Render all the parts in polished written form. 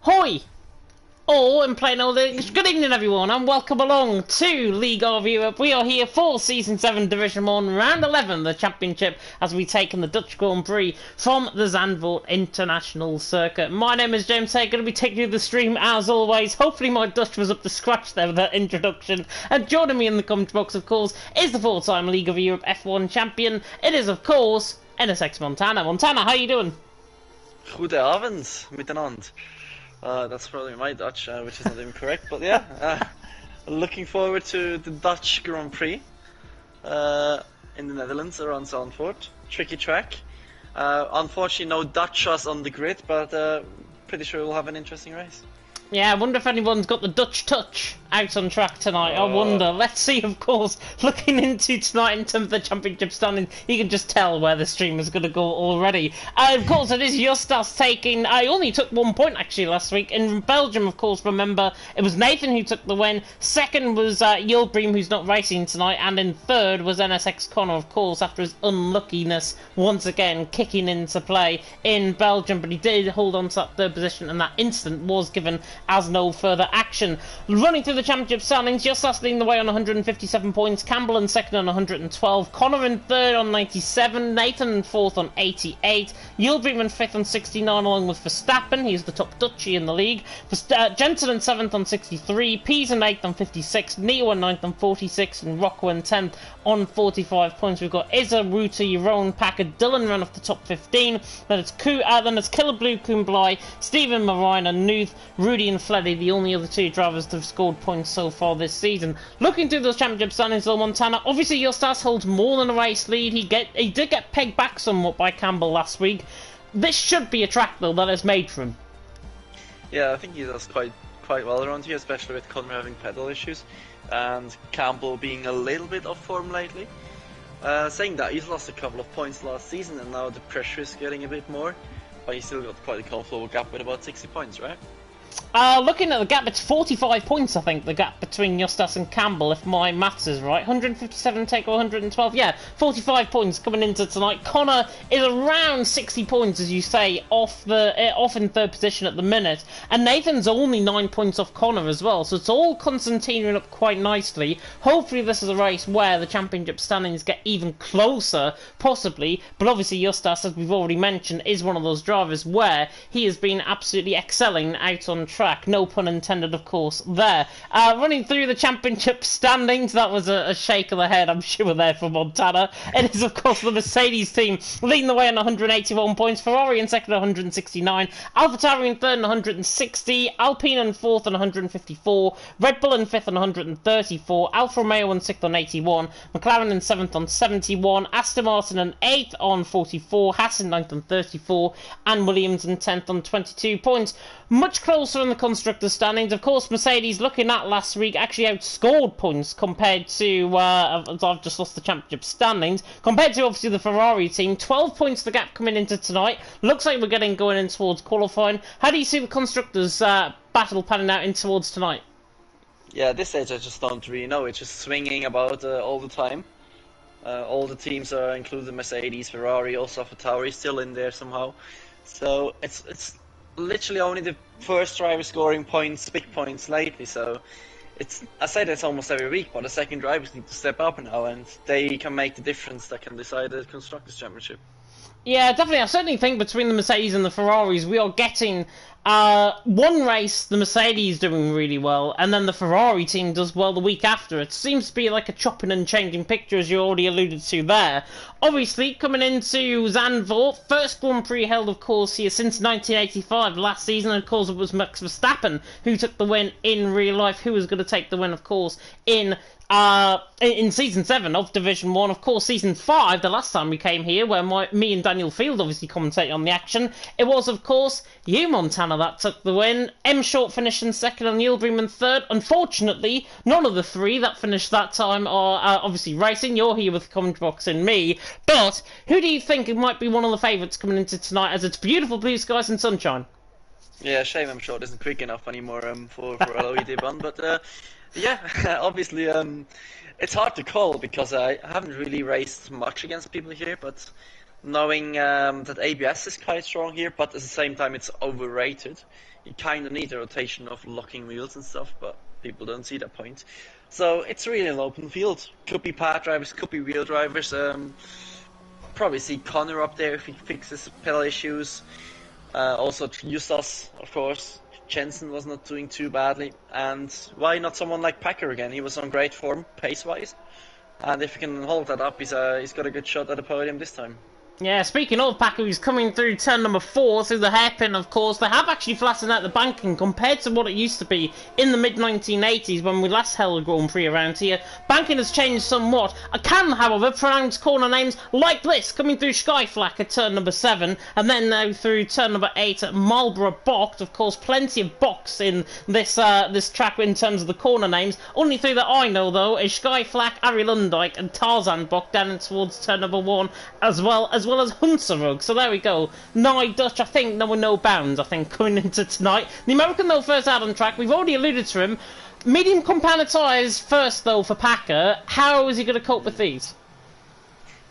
Hoi! All in plain old English. Good evening, everyone, and welcome along to League of Europe. We are here for Season 7, Division 1, Round 11, the Championship, as we take in the Dutch Grand Prix from the Zandvoort International Circuit. My name is James Hay, going to be taking you the stream as always. Hopefully my Dutch was up to scratch there with that introduction. And joining me in the comment box, of course, is the four-time League of Europe F1 champion. It is, of course, NSX Montana. Montana, how you doing? Goedenavond, miteinander. That's probably my Dutch, which is not even correct, but yeah. Looking forward to the Dutch Grand Prix in the Netherlands around Zandvoort. Tricky track. Unfortunately, no Dutchers on the grid, but pretty sure we'll have an interesting race. Yeah, I wonder if anyone's got the Dutch touch out on track tonight. I wonder. Let's see, of course, looking into tonight in terms of the championship standing, you can just tell where the stream is going to go already. Of course, it is Justas taking... I only took 1 point, actually, last week. In Belgium, of course, remember, it was Nathan who took the win. Second was Yildirim, who's not racing tonight. And in third was NSX Connor, of course, after his unluckiness, once again, kicking into play in Belgium. But he did hold on to that third position, and that instant was given as no further action. Running through the championship standings, Justas leading the way on 157 points, Campbell in second on 112, Connor in third on 97, Nathan in fourth on 88, Yildirim in fifth on 69 along with Verstappen, he's the top Dutchie in the league, Jensen in seventh on 63, Pease in eighth on 56, Neo in ninth on 46, and Rocco in 10th on 45 points. We've got Izza, Ruta, Jeroen, Packard, Dylan run off the top 15, then it's Killer Blue, Kumbly, Stephen Marina, Nuth, Rudy and Fleddy, the only other two drivers that have scored points so far this season. Looking through those championship standings, though, Montana, obviously Justas holds more than a race lead. He did get pegged back somewhat by Campbell last week. This should be a track, though, that is made for him. Yeah, I think he does quite well around here, especially with Connor having pedal issues and Campbell being a little bit off form lately. Saying that, he's lost a couple of points last season and now the pressure is getting a bit more, but he's still got quite a comfortable gap with about 60 points, right? Looking at the gap, it's 45 points, I think, the gap between Justas and Campbell, if my maths is right. 157 take 112, yeah, 45 points coming into tonight. Connor is around 60 points, as you say, off in third position at the minute. And Nathan's only 9 points off Connor as well, so it's all concertining up quite nicely. Hopefully this is a race where the championship standings get even closer, possibly, but obviously Justas, as we've already mentioned, is one of those drivers where he has been absolutely excelling out on track, no pun intended, of course, there. Running through the championship standings, that was a shake of the head, I'm sure, there for Montana. It is, of course, the Mercedes team leading the way on 181 points, Ferrari in second on 169, AlphaTauri in third on 160, Alpine in fourth on 154, Red Bull in fifth on 134, Alfa Romeo in sixth on 81, McLaren in seventh on 71, Aston Martin in eighth on 44, Haas in ninth on 34, and Williams in 10th on 22 points. Much closer in the constructors' standings. Of course, Mercedes, looking at last week, actually outscored points compared to... I've just lost the championship standings. Compared to, obviously, the Ferrari team. 12 points the gap coming into tonight. Looks like we're going in towards qualifying. How do you see the constructors' battle panning out in towards tonight? Yeah, at this stage I just don't really know. It's just swinging about all the time. All the teams are including Mercedes, Ferrari, also AlphaTauri still in there somehow. So it's literally only the first driver scoring points, big points lately, so I say this almost every week, but the second drivers need to step up now and they can make the difference that can decide the Constructors' Championship. Yeah, definitely. I certainly think between the Mercedes and the Ferraris, we are getting one race, the Mercedes doing really well, and then the Ferrari team does well the week after. It seems to be like a chopping and changing picture, as you already alluded to there. Obviously, coming into Zandvoort, first Grand Prix held, of course, here since 1985. Last season, of course, it was Max Verstappen who took the win in real life, who was going to take the win, of course, in Season 7 of Division 1. Of course, Season 5, the last time we came here, where me and Daniel Field obviously commentated on the action, it was, of course, you, Montana, that took the win. M. Short finished in second and Yildirim in third. Unfortunately, none of the three that finished that time are obviously racing. You're here with the comment box and me. But who do you think might be one of the favourites coming into tonight, as it's beautiful blue skies and sunshine? Yeah, shame M. Short isn't quick enough anymore for LOED1, but... yeah, obviously, it's hard to call because I haven't really raced much against people here, but knowing that ABS is quite strong here, but at the same time it's overrated. You kind of need a rotation of locking wheels and stuff, but people don't see that point. So it's really an open field. Could be pad drivers, could be wheel drivers. Probably see Connor up there if he fixes pedal issues. Also Justas, of course. Jensen was not doing too badly. And why not someone like Packer again? He was on great form, pace-wise. And if he can hold that up, he's got a good shot at the podium this time. Yeah, speaking of Packer, he's coming through turn number 4 through the hairpin, of course. They have actually flattened out the banking compared to what it used to be in the mid-1980s when we last held a Grand Prix around here. Banking has changed somewhat. I can, however, pronounce corner names like this, coming through Skyflak at turn number 7, and then now through turn number 8 at Marlborough Bocht. Of course, plenty of box in this this track in terms of the corner names. Only three that I know, though, is Skyflak, Arie Lundijk, and Tarzan Bocht down towards turn number 1, as well as Hunsrug. So there we go. Nye Dutch, I think, no bounds, I think, coming into tonight. The American, though, first out on track. We've already alluded to him. Medium compound tyres first, though, for Packer. How is he going to cope with these?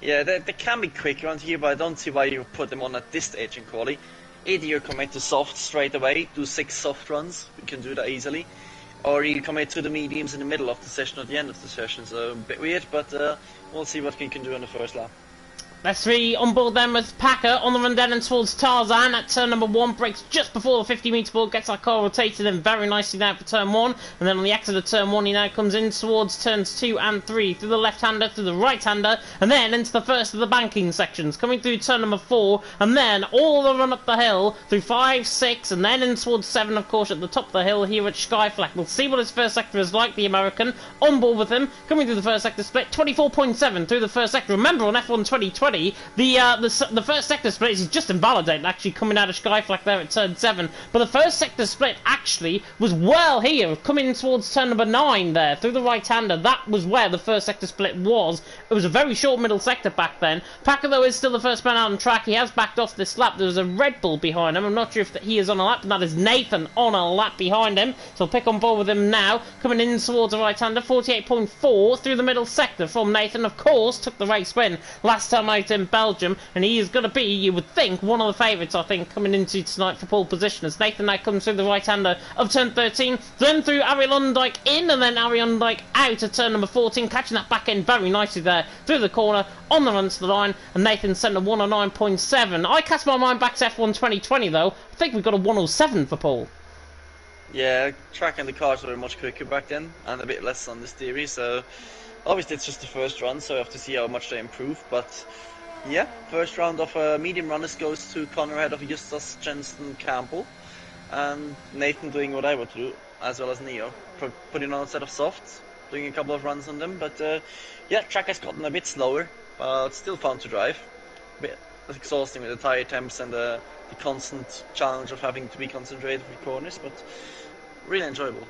Yeah, they can be quick around here, but I don't see why you put them on at this stage in quali. Either you commit to soft straight away, do 6 soft runs, you can do that easily. Or you commit to the mediums in the middle of the session or the end of the session. So a bit weird, but we'll see what we can do in the first lap. Let's three on board then with Packer on the run down and towards Tarzan at turn number 1, breaks just before the 50 metre board, gets our car rotated in very nicely now for turn 1, and then on the exit of turn 1 he now comes in towards turns 2 and 3, through the left-hander, through the right-hander, and then into the first of the banking sections, coming through turn number 4, and then all the run up the hill, through 5, 6, and then in towards 7, of course, at the top of the hill here at Skyflak. We'll see what his first sector is like, the American, on board with him, coming through the first sector split, 24.7 through the first sector. Remember, on F1 2020, the first sector split is just invalidated, actually, coming out of Skyflak there at turn 7. But the first sector split actually was well here, coming towards turn number 9 there, through the right-hander. That was where the first sector split was. It was a very short middle sector back then. Packer, though, is still the first man out on track. He has backed off this lap. There's a Red Bull behind him. I'm not sure if he is on a lap, and that is Nathan on a lap behind him. So I'll pick on board with him now. Coming in towards the right-hander, 48.4 through the middle sector from Nathan. Of course, took the race win last time out in Belgium, and he is going to be, you would think, one of the favourites, I think, coming into tonight for pole position, as Nathan now comes through the right-hander of turn 13, then through Arie Lundijk in, and then Arie Lundijk out at turn number 14, catching that back end very nicely there, through the corner, on the run to the line, and Nathan sent a 109.7. I cast my mind back to F1 2020, though. I think we've got a 107 for Paul. Yeah, track and the cars were much quicker back then, and a bit less on this theory, so obviously it's just the first run, so we have to see how much they improve, but yeah, first round of medium runners goes to Connor ahead of Justas, Jensen, Campbell, and Nathan doing what I would do, as well as Neo, putting on a set of softs, doing a couple of runs on them, but yeah, track has gotten a bit slower, but still fun to drive. A bit exhausting with the tire temps and the constant challenge of having to be concentrated with corners, but really enjoyable.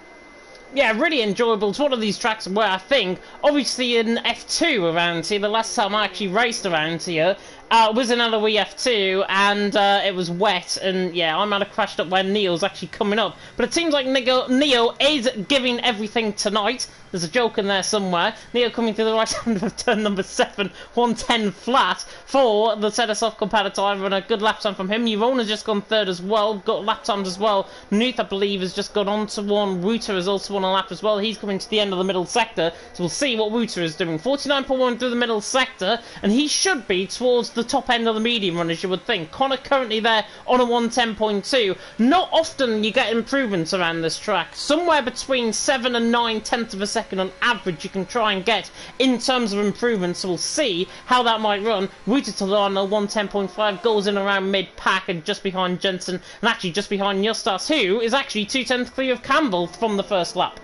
Yeah, really enjoyable. It's one of these tracks where I think, obviously in F2 around here, the last time I actually raced around here, was another Wii F2, and it was wet, and yeah, I might have crashed up when Neo's actually coming up. But it seems like Neo is giving everything tonight. There's a joke in there somewhere. Neo coming through the right hand of turn number 7, 110 flat for the set of soft competitor, and a good lap time from him. Urona's just gone third as well, got lap times as well. Nuth, I believe, has just gone on to one. Wouter has also won a lap as well. He's coming to the end of the middle sector, so we'll see what Wouter is doing. 49.1 through the middle sector, and he should be towards the top end of the medium run, as you would think. Connor currently there on a 110.2. Not often you get improvements around this track. Somewhere between 7 and 9 tenths of a second on average you can try and get in terms of improvements, so we'll see how that might run. Wouter Tolano 110.5 goes in around mid-pack and just behind Jensen, and actually just behind Justas, who is actually 2 tenths clear of Campbell from the first lap.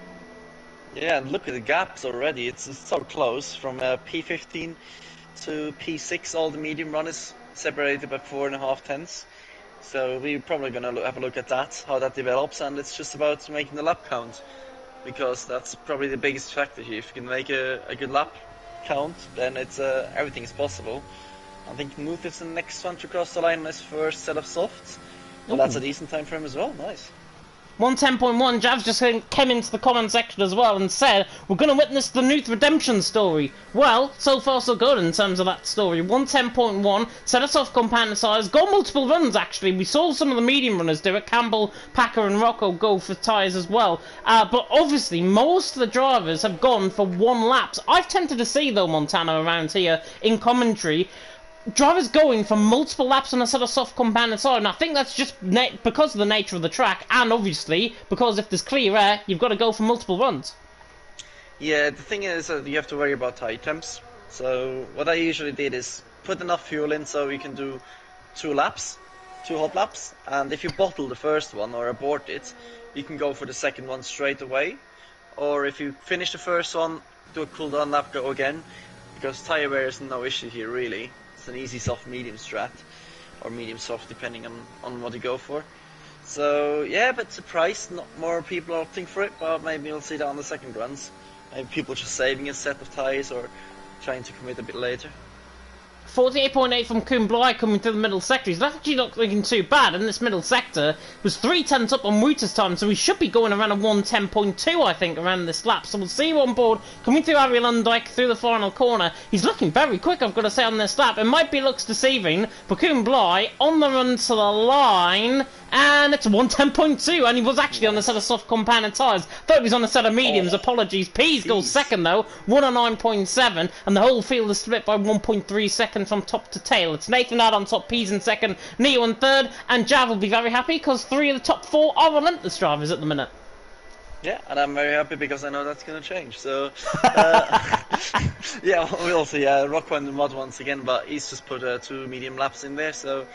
Yeah, and look at the gaps already. It's so close from P15 to P6. All the medium runners separated by 4.5 tenths. So we're probably going to have a look at that, how that develops, and it's just about making the lap count, because that's probably the biggest factor here. If you can make a good lap count, then it's everything is possible. I think Nuth is the next one to cross the line on his first set of softs. Well, that's a decent time for him as well. Nice. 110.1, Javs just came into the comment section as well and said, we're going to witness the Nuth redemption story. Well, so far so good in terms of that story. 110.1, set us off compound size, got multiple runs actually. We saw some of the medium runners do it. Campbell, Packer and Rocco go for tyres as well. But obviously, most of the drivers have gone for 1 laps. I've tended to see, though, Montana, around here in commentary, drivers going for multiple laps on a sort of soft compounded side, and I think that's just because of the nature of the track, and obviously because if there's clear air, you've got to go for multiple runs. Yeah, the thing is you have to worry about tire temps. So what I usually did is put enough fuel in so we can do 2 hot laps, and if you bottle the first one or abort it, you can go for the second one straight away. Or if you finish the first one, do a cool down lap, go again, because tire wear is no issue here really. An easy soft medium strat, or medium soft depending on what you go for. So yeah, but surprised not more people are opting for it, but maybe we'll see that on the second runs. Maybe people just saving a set of tyres or trying to commit a bit later. 48.8 from Koen Bly coming to the middle sector. He's actually not looking too bad in this middle sector. It was 3/10 up on Wouter's time, so we should be going around a 110.2, I think, around this lap. So we'll see you on board, coming through Ariel Lundijk through the final corner. He's looking very quick, I've got to say, on this lap. It might be looks deceiving, but Koen Bly on the run to the line, and it's a 110.2, and he was actually on a set of soft compounded tyres. Thought he was on a set of mediums, apologies. Pease goes second though, 109.7, and the whole field is split by 1.3 seconds from top to tail. It's Nathan out on top, Pease in second, Neo in third, and Jav will be very happy because 3 of the top 4 are relentless drivers at the minute. Yeah, and I'm very happy because I know that's going to change. So, yeah, we'll see. Rocco in the mud once again, but he's just put 2 medium laps in there, so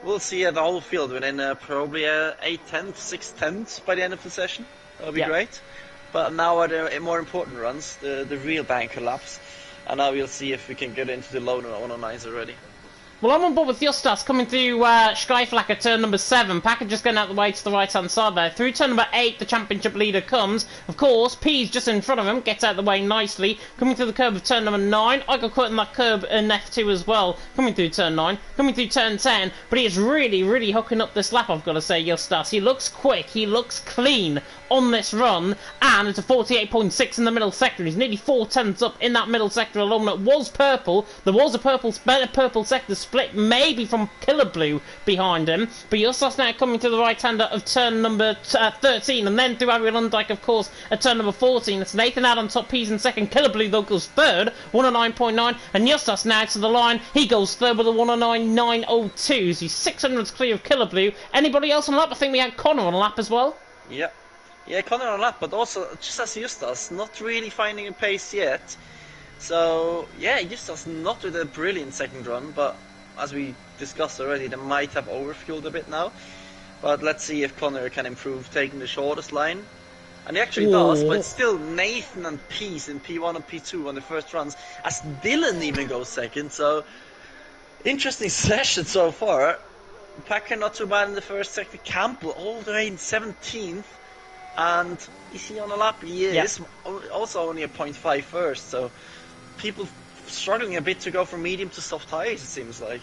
we'll see the whole field within probably 8/10, 6/10 by the end of the session. That'll be great. But now are the more important runs, the real banker laps, and now we'll see if we can get into the low 109s already. Well, I'm on board with Justas coming through Schreiflack at turn number 7. Packer just going out the way to the right-hand side there. Through turn number 8, the championship leader comes. Of course, P's just in front of him, gets out the way nicely. Coming through the curb of turn number 9. I got caught in that curb in F2 as well. Coming through turn 9. Coming through turn 10. But he is really, really hooking up this lap, I've got to say, Justas. He looks quick. He looks clean on this run. And it's a 48.6 in the middle sector. He's nearly 4/10 up in that middle sector alone. It was purple. There was a purple sector split maybe from Killer Blue behind him, but Justas now coming to the right-hander of turn number 13, and then through Ariel Lundijk, of course, at turn number 14. It's Nathan out on top, Pease in second, Killer Blue though goes third, 109.9, and Justas now to the line, he goes third with a 109.902, so he's 600s clear of Killer Blue. Anybody else on the lap? I think we had Connor on a lap as well. Yeah, Connor on a lap, but also, just as Justas, not really finding a pace yet. So, yeah, Justas not with a brilliant second run, but as we discussed already, they might have overfueled a bit now. But let's see if Connor can improve taking the shortest line. And he actually does, but still Nathan and Peace in P1 and P2 on the first runs, as Dylan even goes second. So, interesting session so far. Packer not too bad in the first sector. Campbell all the way in 17th. And is he on a lap? He is. Also only a 0.5 first, so people struggling a bit to go from medium to soft tyres, it seems like.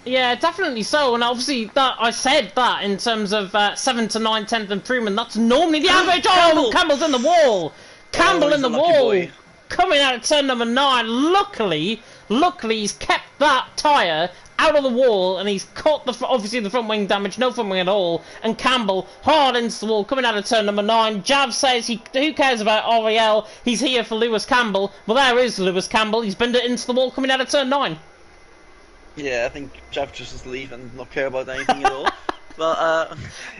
Yeah, definitely so, and obviously that I said that in terms of 7 to 9/10 improvement, that's normally the average. Oh, Campbell's in the wall! Campbell in the wall! Coming out of turn number 9, luckily he's kept that tyre out of the wall, and he's caught obviously the front wing damage, no front wing at all, and Campbell hard into the wall, coming out of turn number 9. Jav says who cares about Ariel, he's here for Lewis Campbell. Well, there is Lewis Campbell, he's been into the wall coming out of turn 9. Yeah, I think Jav just leave and not care about anything at all. But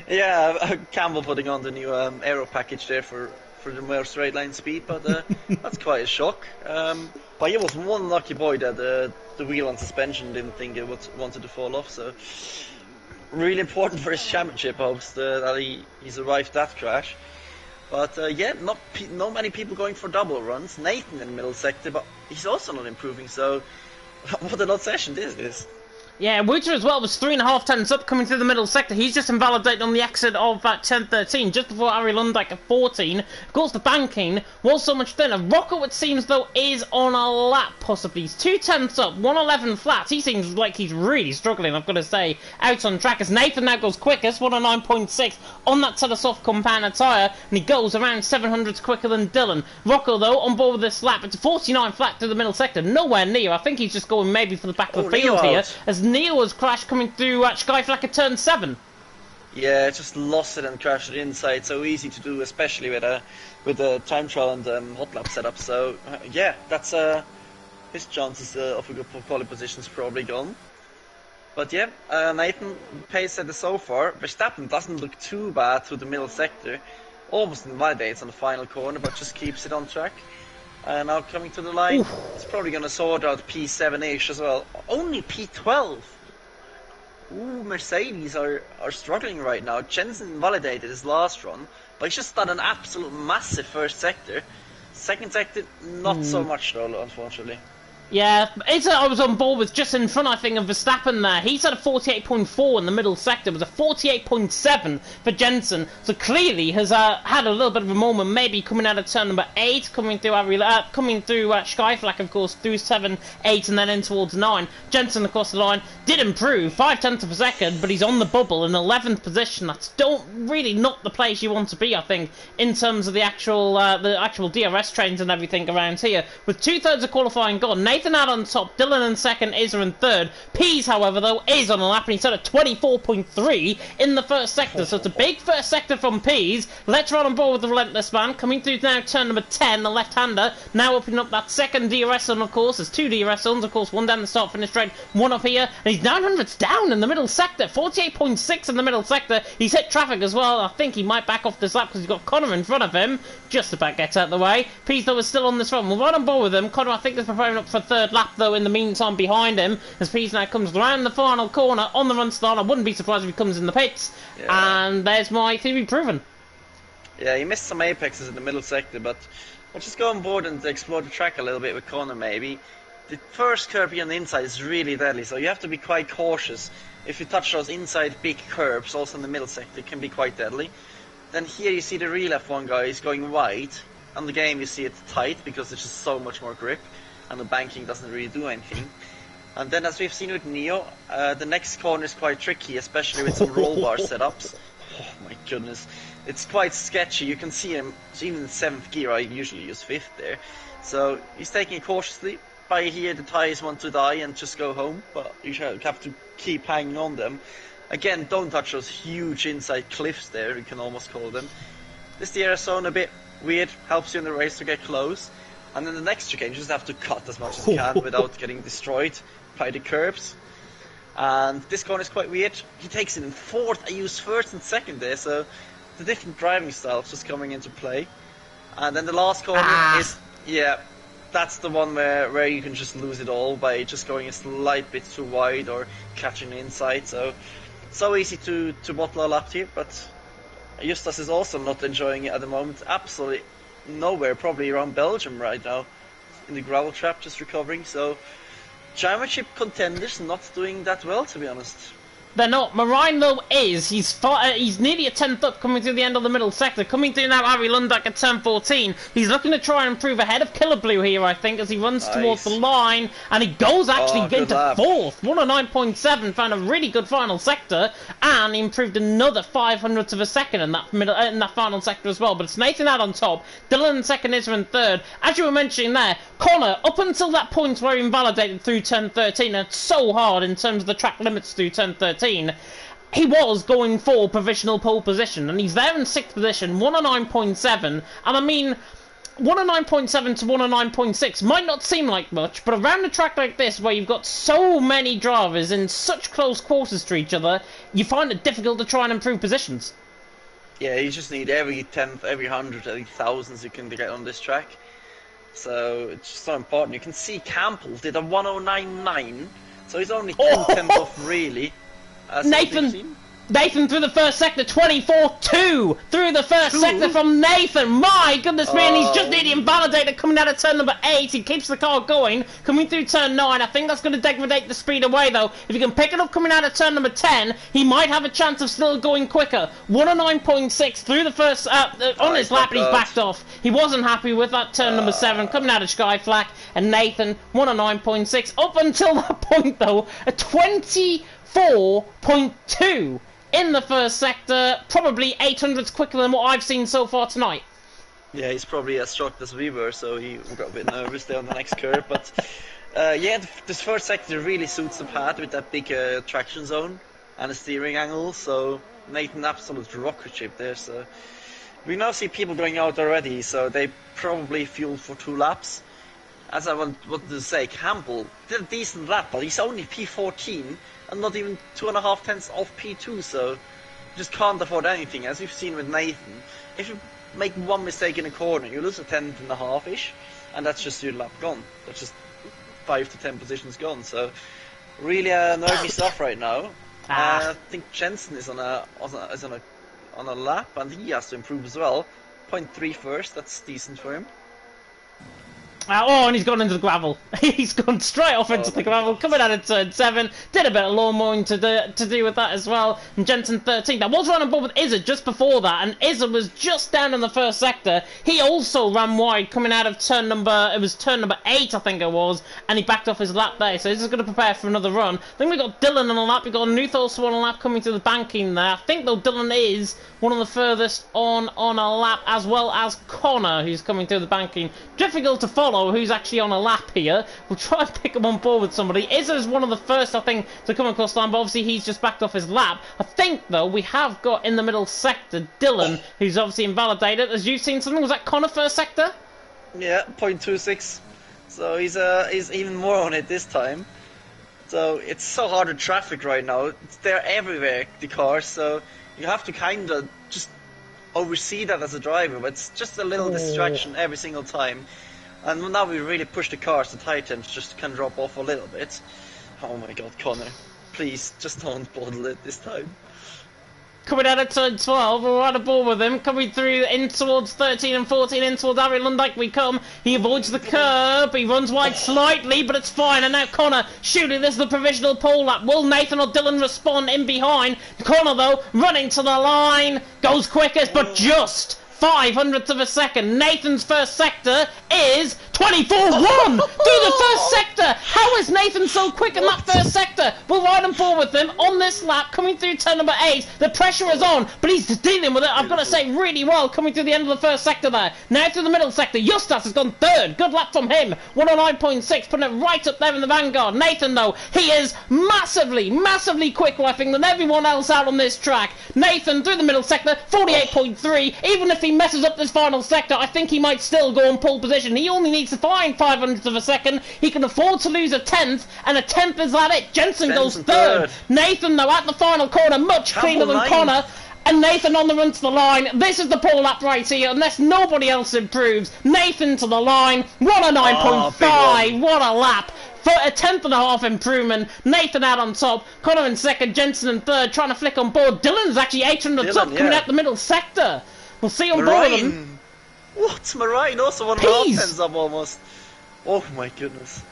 yeah, Campbell putting on the new aero package there for the more straight line speed, but that's quite a shock. But he was one lucky boy that the wheel and suspension didn't think it wanted to fall off, so really important for his championship hopes that he's survived that crash. But yeah, not many people going for double runs. Nathan in the middle sector, but he's also not improving, so what an odd session this is. Yeah, Wooter as well was 3.5 tenths up coming through the middle sector. He's just invalidated on the exit of 10.13, just before Ari Lundijk at 14. Of course, the banking was so much thinner. Rocco, it seems, though, is on a lap, possibly. He's 2 tenths up, 111 flat. He seems like he's really struggling, I've got to say, out on track. As Nathan now goes quickest, 109.6 on that set of soft compound tyre, and he goes around 700s quicker than Dylan. Rocco, though, on board with this lap. It's a 49 flat through the middle sector, nowhere near. I think he's just going maybe for the back of the field here, as Neil has crashed coming through Skyflack at turn 7. Yeah, just lost it and crashed it inside. So easy to do, especially with a time trial and hot lap setup. So yeah, that's his chances of a good quality position is probably gone. But yeah, Nathan pace setter so far. Verstappen doesn't look too bad through the middle sector. Almost invalidates on the final corner, but just keeps it on track. Now coming to the line, it's probably going to sort out P7-ish as well. Only P12. Ooh, Mercedes are struggling right now. Jensen validated his last run, but he's just done an absolute massive first sector. Second sector, not so much though, unfortunately. Yeah, I was on board with just in front, I think, of Verstappen there. He's had a 48.4 in the middle sector. It was a 48.7 for Jensen. So clearly has had a little bit of a moment, maybe coming out of turn number 8, coming through Skyflack, of course, through 7, 8, and then in towards 9. Jensen across the line did improve, 5 tenths of a second, but he's on the bubble in 11th position. That's really not the place you want to be, I think, in terms of the actual DRS trains and everything around here. With 2/3 of qualifying gone, Nathan out on top, Dylan in second, Izza in third. Pease, however, though, is on a lap, and he's at a 24.3 in the first sector. So it's a big first sector from Pease. Let's run on board with the Relentless Man. Coming through now, turn number 10, the left-hander. Now opening up that second DRS zone, of course. There's 2 DRS zones, of course, one down the start-finish straight, one up here. And he's 900s down in the middle sector. 48.6 in the middle sector. He's hit traffic as well. I think he might back off this lap because he's got Connor in front of him. Just about gets out of the way. Pease, though, is still on this run. We'll run on board with him. Connor, I think, is preparing up for third lap, though, in the meantime behind him, as Pease now comes around the final corner on the run start. I wouldn't be surprised if he comes in the pits. Yeah. And there's my theory proven. Yeah, he missed some apexes in the middle sector, but I'll just go on board and explore the track a little bit with Connor maybe. The first curb here on the inside is really deadly, so you have to be quite cautious. If you touch those inside big curbs, also in the middle sector, it can be quite deadly. Then here you see the real F1 guy is going wide. On the game you see it tight because there's just so much more grip, and the banking doesn't really do anything. And then, as we've seen with Neo, the next corner is quite tricky, especially with some roll bar setups. Oh my goodness, it's quite sketchy. You can see him, even in 7th gear, I usually use 5th there. So he's taking it cautiously. By here the tyres want to die and just go home, but you have to keep hanging on them. Again, don't touch those huge inside cliffs there, you can almost call them. This DRS zone a bit weird, helps you in the race to get close. And then the next chicane, you just have to cut as much as you can without getting destroyed by the curbs. And this corner is quite weird. He takes it in 4th, I use 1st and 2nd there, so the different driving styles just coming into play. And then the last corner is, yeah, that's the one where you can just lose it all by just going a slight bit too wide or catching the inside. So easy to bottle a lap here, but Justas is also not enjoying it at the moment. Absolutely nowhere, probably around Belgium right now, in the gravel trap, just recovering. So championship contenders not doing that well, to be honest. They're not. Marine, though, is. He's nearly a 10th up coming through the end of the middle sector. Coming through now, Ari Lundijk at turn 14. He's looking to try and improve ahead of Killer Blue here, I think, as he runs towards the line. And he goes actually into 4th. 109.7, found a really good final sector. And he improved another 500ths of a second in that final sector as well. But it's Nathan out on top. Dylan in second, Izra in third. As you were mentioning there, Connor, up until that point where he invalidated through turn 13, and it's so hard in terms of the track limits through turn 13, he was going for provisional pole position, and he's there in 6th position, 109.7, and I mean, 109.7 to 109.6 might not seem like much, but around a track like this, where you've got so many drivers in such close quarters to each other, you find it difficult to try and improve positions. Yeah, you just need every 10th, every 100th, every 1000th you can get on this track. So it's just so important. You can see Campbell did a 109.9, so he's only 10 tenths off really. Nathan, Nathan through the first sector, 24-2 through the first sector from Nathan. My goodness me, and he's just nearly invalidated coming out of turn number 8. He keeps the car going, coming through turn 9. I think that's going to degrade the speed away, though. If he can pick it up coming out of turn number 10, he might have a chance of still going quicker. 109.6 through the first, on his lap, and he's backed off. He wasn't happy with that turn number 7, coming out of Sky Flak, and Nathan, 109.6. Up until that point, though, a 24.2 in the first sector, probably 800s quicker than what I've seen so far tonight. Yeah, he's probably as shocked as we were, so he got a bit nervous there on the next curve. But yeah, this first sector really suits the pad with that big traction zone and the steering angle. So Nathan, absolute rocket ship there. So we now see people going out already, so they probably fueled for 2 laps. As I wanted to say, Campbell did a decent lap, but he's only P14 and not even 2.5 tenths off P2, so you just can't afford anything. As we've seen with Nathan, if you make one mistake in a corner, you lose a 10.5-ish, and that's just your lap gone. That's just 5 to 10 positions gone. So really nervy stuff right now. I think Jensen is on a lap, and he has to improve as well. 0.3 first, that's decent for him. Oh, and he's gone into the gravel. He's gone straight off into the gravel, coming out of turn 7. Did a bit of lawn mowing to do with that as well. And Jensen 13. That was running board with Izzard just before that, and Izzard was just down in the first sector. He also ran wide, coming out of turn number 8, I think it was, and he backed off his lap there. So he's just going to prepare for another run. Then we got Dylan on a lap. We got Nuth also on a lap coming to the banking there. I think though Dylan is one of the furthest on a lap, as well as Connor, who's coming through the banking. Difficult to follow who's actually on a lap here. We'll try and pick him on board with somebody. Izzard's one of the first, I think, to come across the line, but obviously he's just backed off his lap. I think, though, we have got in the middle sector Dylan, who's obviously invalidated. As you've seen something, was that Connor first sector? Yeah, 0.26. So he's even more on it this time. So it's so hard with traffic right now. They're everywhere, the cars, so you have to kind of just oversee that as a driver, but it's just a little distraction every single time. And now we really push the cars, the Titans just can drop off a little bit. Oh my god, Connor, please, just don't bottle it this time. Coming out of turn 12, we're right aboard with him, coming through in towards 13 and 14, in towards Ari Lundijk we come. He avoids the curb, he runs wide slightly, but it's fine. And now Connor shooting, this is the provisional pole lap. Will Nathan or Dylan respond in behind? Connor, though, running to the line, goes quickest, but just 0.05 of a second. Nathan's first sector is 24-1 through the first sector. How is Nathan so quick in that first sector? We'll ride him forward with him on this lap, coming through turn number 8. The pressure is on, but he's dealing with it, I've got to say, really well, coming through the end of the first sector there. Now through the middle sector, Justas has gone 3rd. Good lap from him. 109.6, putting it right up there in the vanguard. Nathan, though, he is massively quicker, I think, than everyone else out on this track. Nathan through the middle sector, 48.3. Even if he messes up this final sector, I think he might still go on pole position. He only needs to find 0.05 of a second. He can afford to lose a 10th, and a 10th is that it. Jensen goes 3rd. Nathan, though, at the final corner, much cleaner than Connor. And Nathan on the run to the line. This is the pole lap right here, unless nobody else improves. Nathan to the line. 109.5. What a lap. For a 10.5 improvement. Nathan out on top. Connor in 2nd. Jensen in 3rd. Trying to flick on board. Dylan's actually 800 up, coming out the middle sector. We'll see on board with him. What? Marine also 1.5 tenths up almost. Oh my goodness.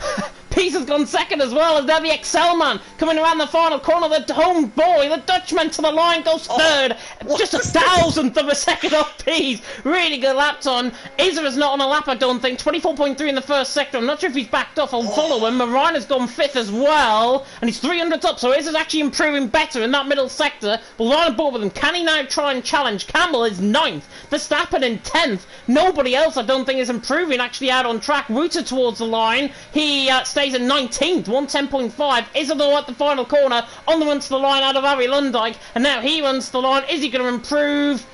Pease has gone 2nd as well, as now the Excel man coming around the final corner. The home boy, the Dutchman to the line, goes 3rd. Just 1,000th of a second off Pease. Really good lap time. Izzard is not on a lap, I don't think. 24.3 in the first sector. I'm not sure if he's backed off. I'll follow him. Marine has gone 5th as well, and he's 300 up, so Izzard's actually improving better in that middle sector. We'll ride on board with him. Can he now try and challenge? Campbell is 9th. Verstappen in 10th. Nobody else, I don't think, is improving actually out on track. Rooter towards the line. He stays in 19th, 110.5. Izzard, though, at the final corner, on the run to the line out of Ari Lundijk, and now he runs to the line. Is he going to improve?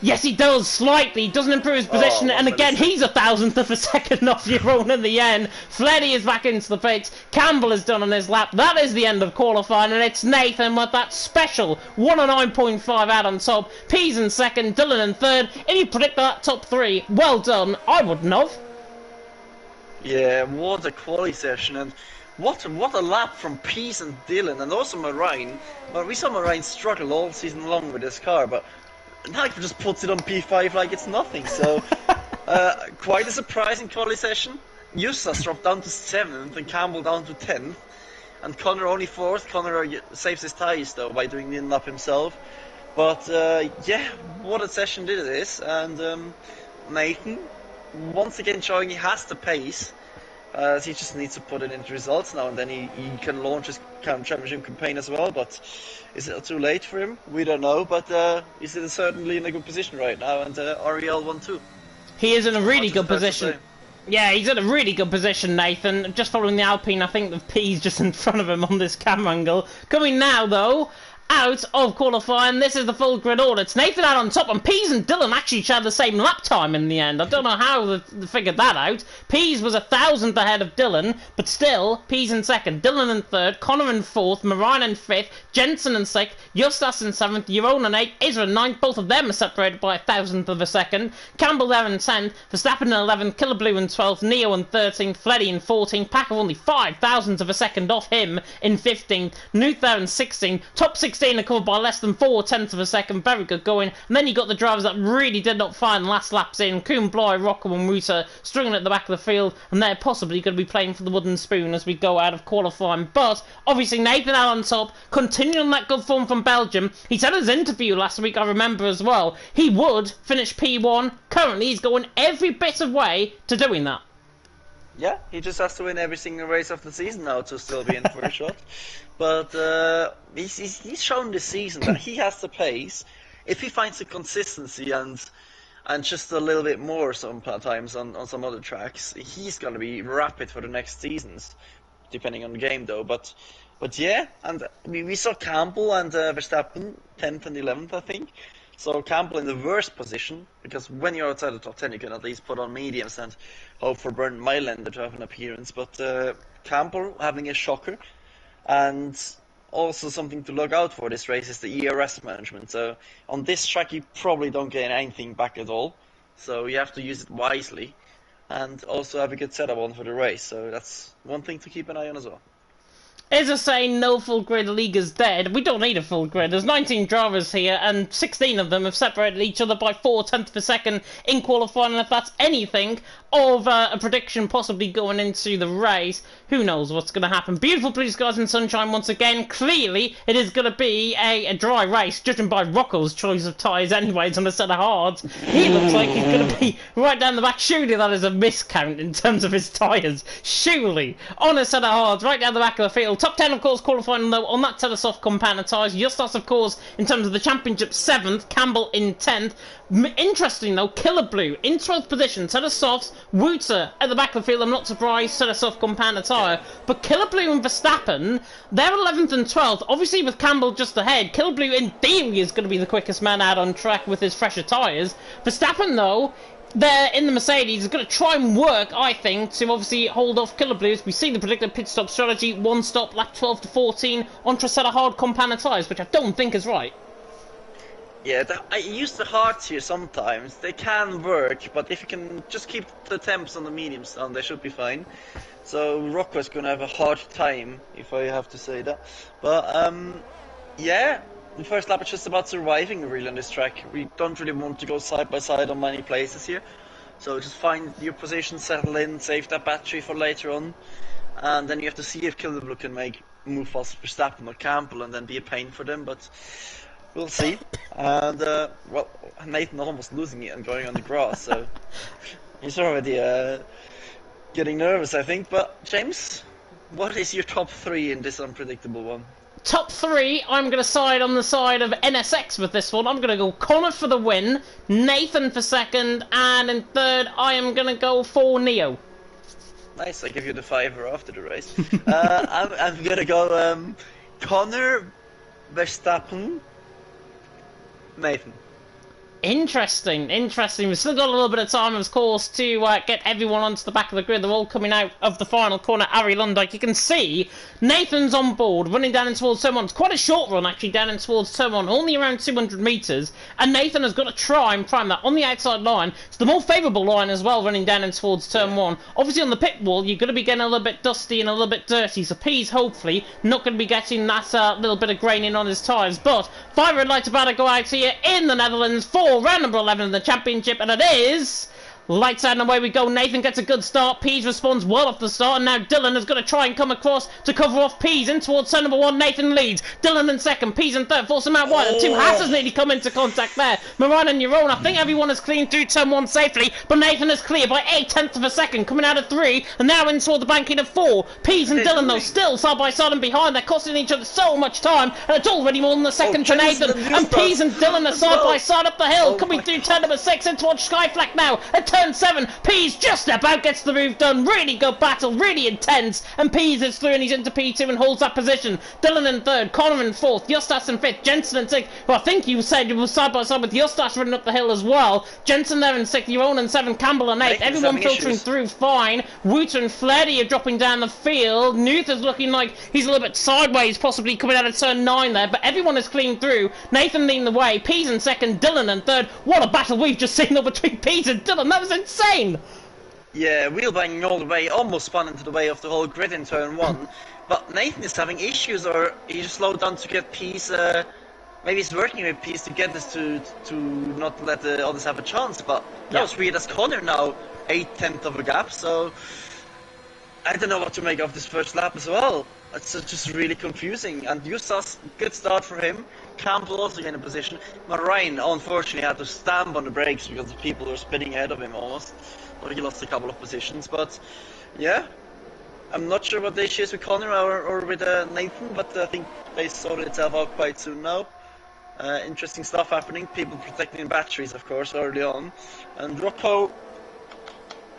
Yes, he does, slightly. Doesn't improve his position, and again, he's 1,000th of a second off your own in the end. Fleddy is back into the pits. Campbell is done on his lap. That is the end of qualifying, and it's Nathan with that special 109.5 out on top. Pease in 2nd, Dylan in 3rd. If you predict that top 3, well done. I wouldn't have. Yeah, what a quality session, and what a lap from Pease and Dylan, and also Marine. Well, we saw Marine struggle all season long with this car, but Nike just puts it on P5 like it's nothing. So quite a surprising quality session. Justas dropped down to 7th and Campbell down to 10th. And Connor only 4th. Connor saves his tyres though by doing the in-lap himself. But yeah, what a session it is. And Nathan, once again showing he has the pace. He just needs to put it into results now, and then he can launch his championship campaign as well. But is it too late for him? We don't know. But he's certainly in a good position right now, and Ariel won too. He is in a really good position. Yeah, he's in a really good position, Nathan. Just following the Alpine, I think the P's just in front of him on this camera angle. Coming now, though, out of qualifying, this is the full grid order. It's Nathan out on top, and Pease and Dylan actually shared the same lap time in the end. I don't know how they figured that out. Pease was 1,000th ahead of Dylan, but still, Pease in 2nd, Dylan in 3rd, Connor in 4th, Marine in 5th, Jensen in 6th, Justas in 7th, Jeroen in 8th, Isra in 9th. Both of them are separated by 1,000th of a second. Campbell there in 10th, Verstappen in 11th, Killer Blue in 12th, Neo in 13th, Fleddy in 14th, Packer only 5,000ths of a second off him in 15th, Nuth there in 16th, top 16 are covered by less than 4/10 of a second. Very good going. And then you got the drivers that really did not find last laps in. Kuhn, Bly, Rocco and Ruta struggling at the back of the field, and they're possibly going to be playing for the wooden spoon as we go out of qualifying. But obviously Nathan out on top, continuing that good form from Belgium. He said in his interview last week, I remember as well, he would finish P1. Currently he's going every bit of way to doing that. Yeah, he just has to win every single race of the season now to still be in for a shot. But he's shown this season that he has the pace. If he finds the consistency and just a little bit more sometimes on some other tracks, he's gonna be rapid for the next seasons, depending on the game though. But yeah, and we saw Campbell and Verstappen 10th and 11th, I think. So Campbell in the worst position, because when you're outside the top 10 you can at least put on mediums and hope for Bernd Mailänder to have an appearance. But Campbell having a shocker, and also something to look out for this race is the ERS management. So on this track you probably don't get anything back at all, so you have to use it wisely and also have a good setup on for the race. So that's one thing to keep an eye on as well. Is a saying, no full grid league is dead. We don't need a full grid. There's 19 drivers here, and 16 of them have separated each other by 4/10 of a second in qualifying. And if that's anything of a prediction possibly going into the race, who knows what's going to happen. Beautiful blue skies and sunshine once again. Clearly, it is going to be a dry race, judging by Rocco's choice of tyres anyways on a set of hards. He looks like he's going to be right down the back. Surely that is a miscount in terms of his tyres. Surely. On a set of hards, right down the back of the field. Top 10, of course, qualifying though on that set of soft compound tyres. Justas, of course, in terms of the championship, 7th. Campbell in 10th. Interesting though, Killer Blue in 12th position, set of softs. Wuter at the back of the field, I'm not surprised, set of soft compound tyre. But Killer Blue and Verstappen, they're 11th and 12th. Obviously, with Campbell just ahead, Killer Blue in theory is going to be the quickest man out on track with his fresher tyres. Verstappen, though, they're in the Mercedes, is going to try and work, I think, to obviously hold off Killer Blues. We see the predicted pit stop strategy, one stop, lap 12 to 14, onto a set of hard compound tyres, which I don't think is right. Yeah, I use the hards here sometimes. They can work, but if you can just keep the temps on the mediums down, they should be fine. So Rocco's going to have a hard time, if I have to say that. But yeah, the first lap is just about surviving really on this track. We don't really want to go side by side on many places here. So just find your position, settle in, save that battery for later on. And then you have to see if Killer Blue can move past Verstappen or Campbell and then be a pain for them. But we'll see. And well, Nathan almost losing it and going on the grass, so he's already getting nervous, I think. But James, what is your top 3 in this unpredictable one? Top 3, I'm going to side on the side of NSX with this one. I'm going to go Connor for the win, Nathan for 2nd, and in 3rd I am going to go for Neo. Nice, I give you the 5er after the race. I'm going to go Connor, Verstappen, Nathan. Interesting, interesting. We've still got a little bit of time, of course, to get everyone onto the back of the grid. They're all coming out of the final corner. Ari Lundijk, you can see Nathan's on board, running down in towards turn 1. It's quite a short run, actually, down in towards turn 1, only around 200 metres. And Nathan has got to try and prime that on the outside line. It's the more favourable line as well, running down in towards turn 1. Obviously, on the pit wall, you're going to be getting a little bit dusty and a little bit dirty. So P's, hopefully, not going to be getting that little bit of graining on his tyres. But 5 red lights about to go out here in the Netherlands for round number 11 in the championship, and it is lights out and away we go. Nathan gets a good start. Pease responds well off the start, and now Dylan is going to try and come across to cover off Pease in towards turn number 1. Nathan leads. Dylan in second. Pease in third. Force him out wide. The two Hasses nearly come into contact there. Moran and Euron. I think everyone has cleaned through turn 1 safely, but Nathan is clear by 0.8 of a second, coming out of 3, and now in toward the banking of 4. Pease and Dylan, though, still side by side and behind. They're costing each other so much time, and it's already more than a second to Nathan. And Pease and Dylan are side by side up the hill, coming through turn number 6 in towards Skyflack now. At turn 7, Pease just about gets the move done. Really good battle, really intense, and Pease is through and he's into P2 and holds that position. Dylan in third, Connor in fourth, Justas in fifth, Jensen in sixth. Well, I think you said you were side by side with Justas running up the hill as well. Jensen there in sixth, Euron in seventh, Campbell in eighth. Everyone filtering through fine. Wooter and Fleddy are dropping down the field. Nuth is looking like he's a little bit sideways, possibly coming out of turn 9 there, but everyone is clean through. Nathan leading the way, Pease in second, Dylan in third. What a battle we've just seen though between Pease and Dylan. That was insane. Yeah, wheel banging all the way, almost spun into the way of the whole grid in turn 1. But Nathan is having issues, or he just slowed down to get Peace. Maybe he's working with Peace to get this to not let the others have a chance. But that was weird as Connor now 0.8 of a gap. So I don't know what to make of this first lap as well. It's just really confusing. And Justas, good start for him. Campbell also in a position. Marine unfortunately had to stamp on the brakes because the people were spinning ahead of him almost. Or he lost a couple of positions, but yeah, I'm not sure what the issue is with Connor or with Nathan, but I think they sorted itself out quite soon now. Interesting stuff happening, people protecting batteries of course early on, and Rocco,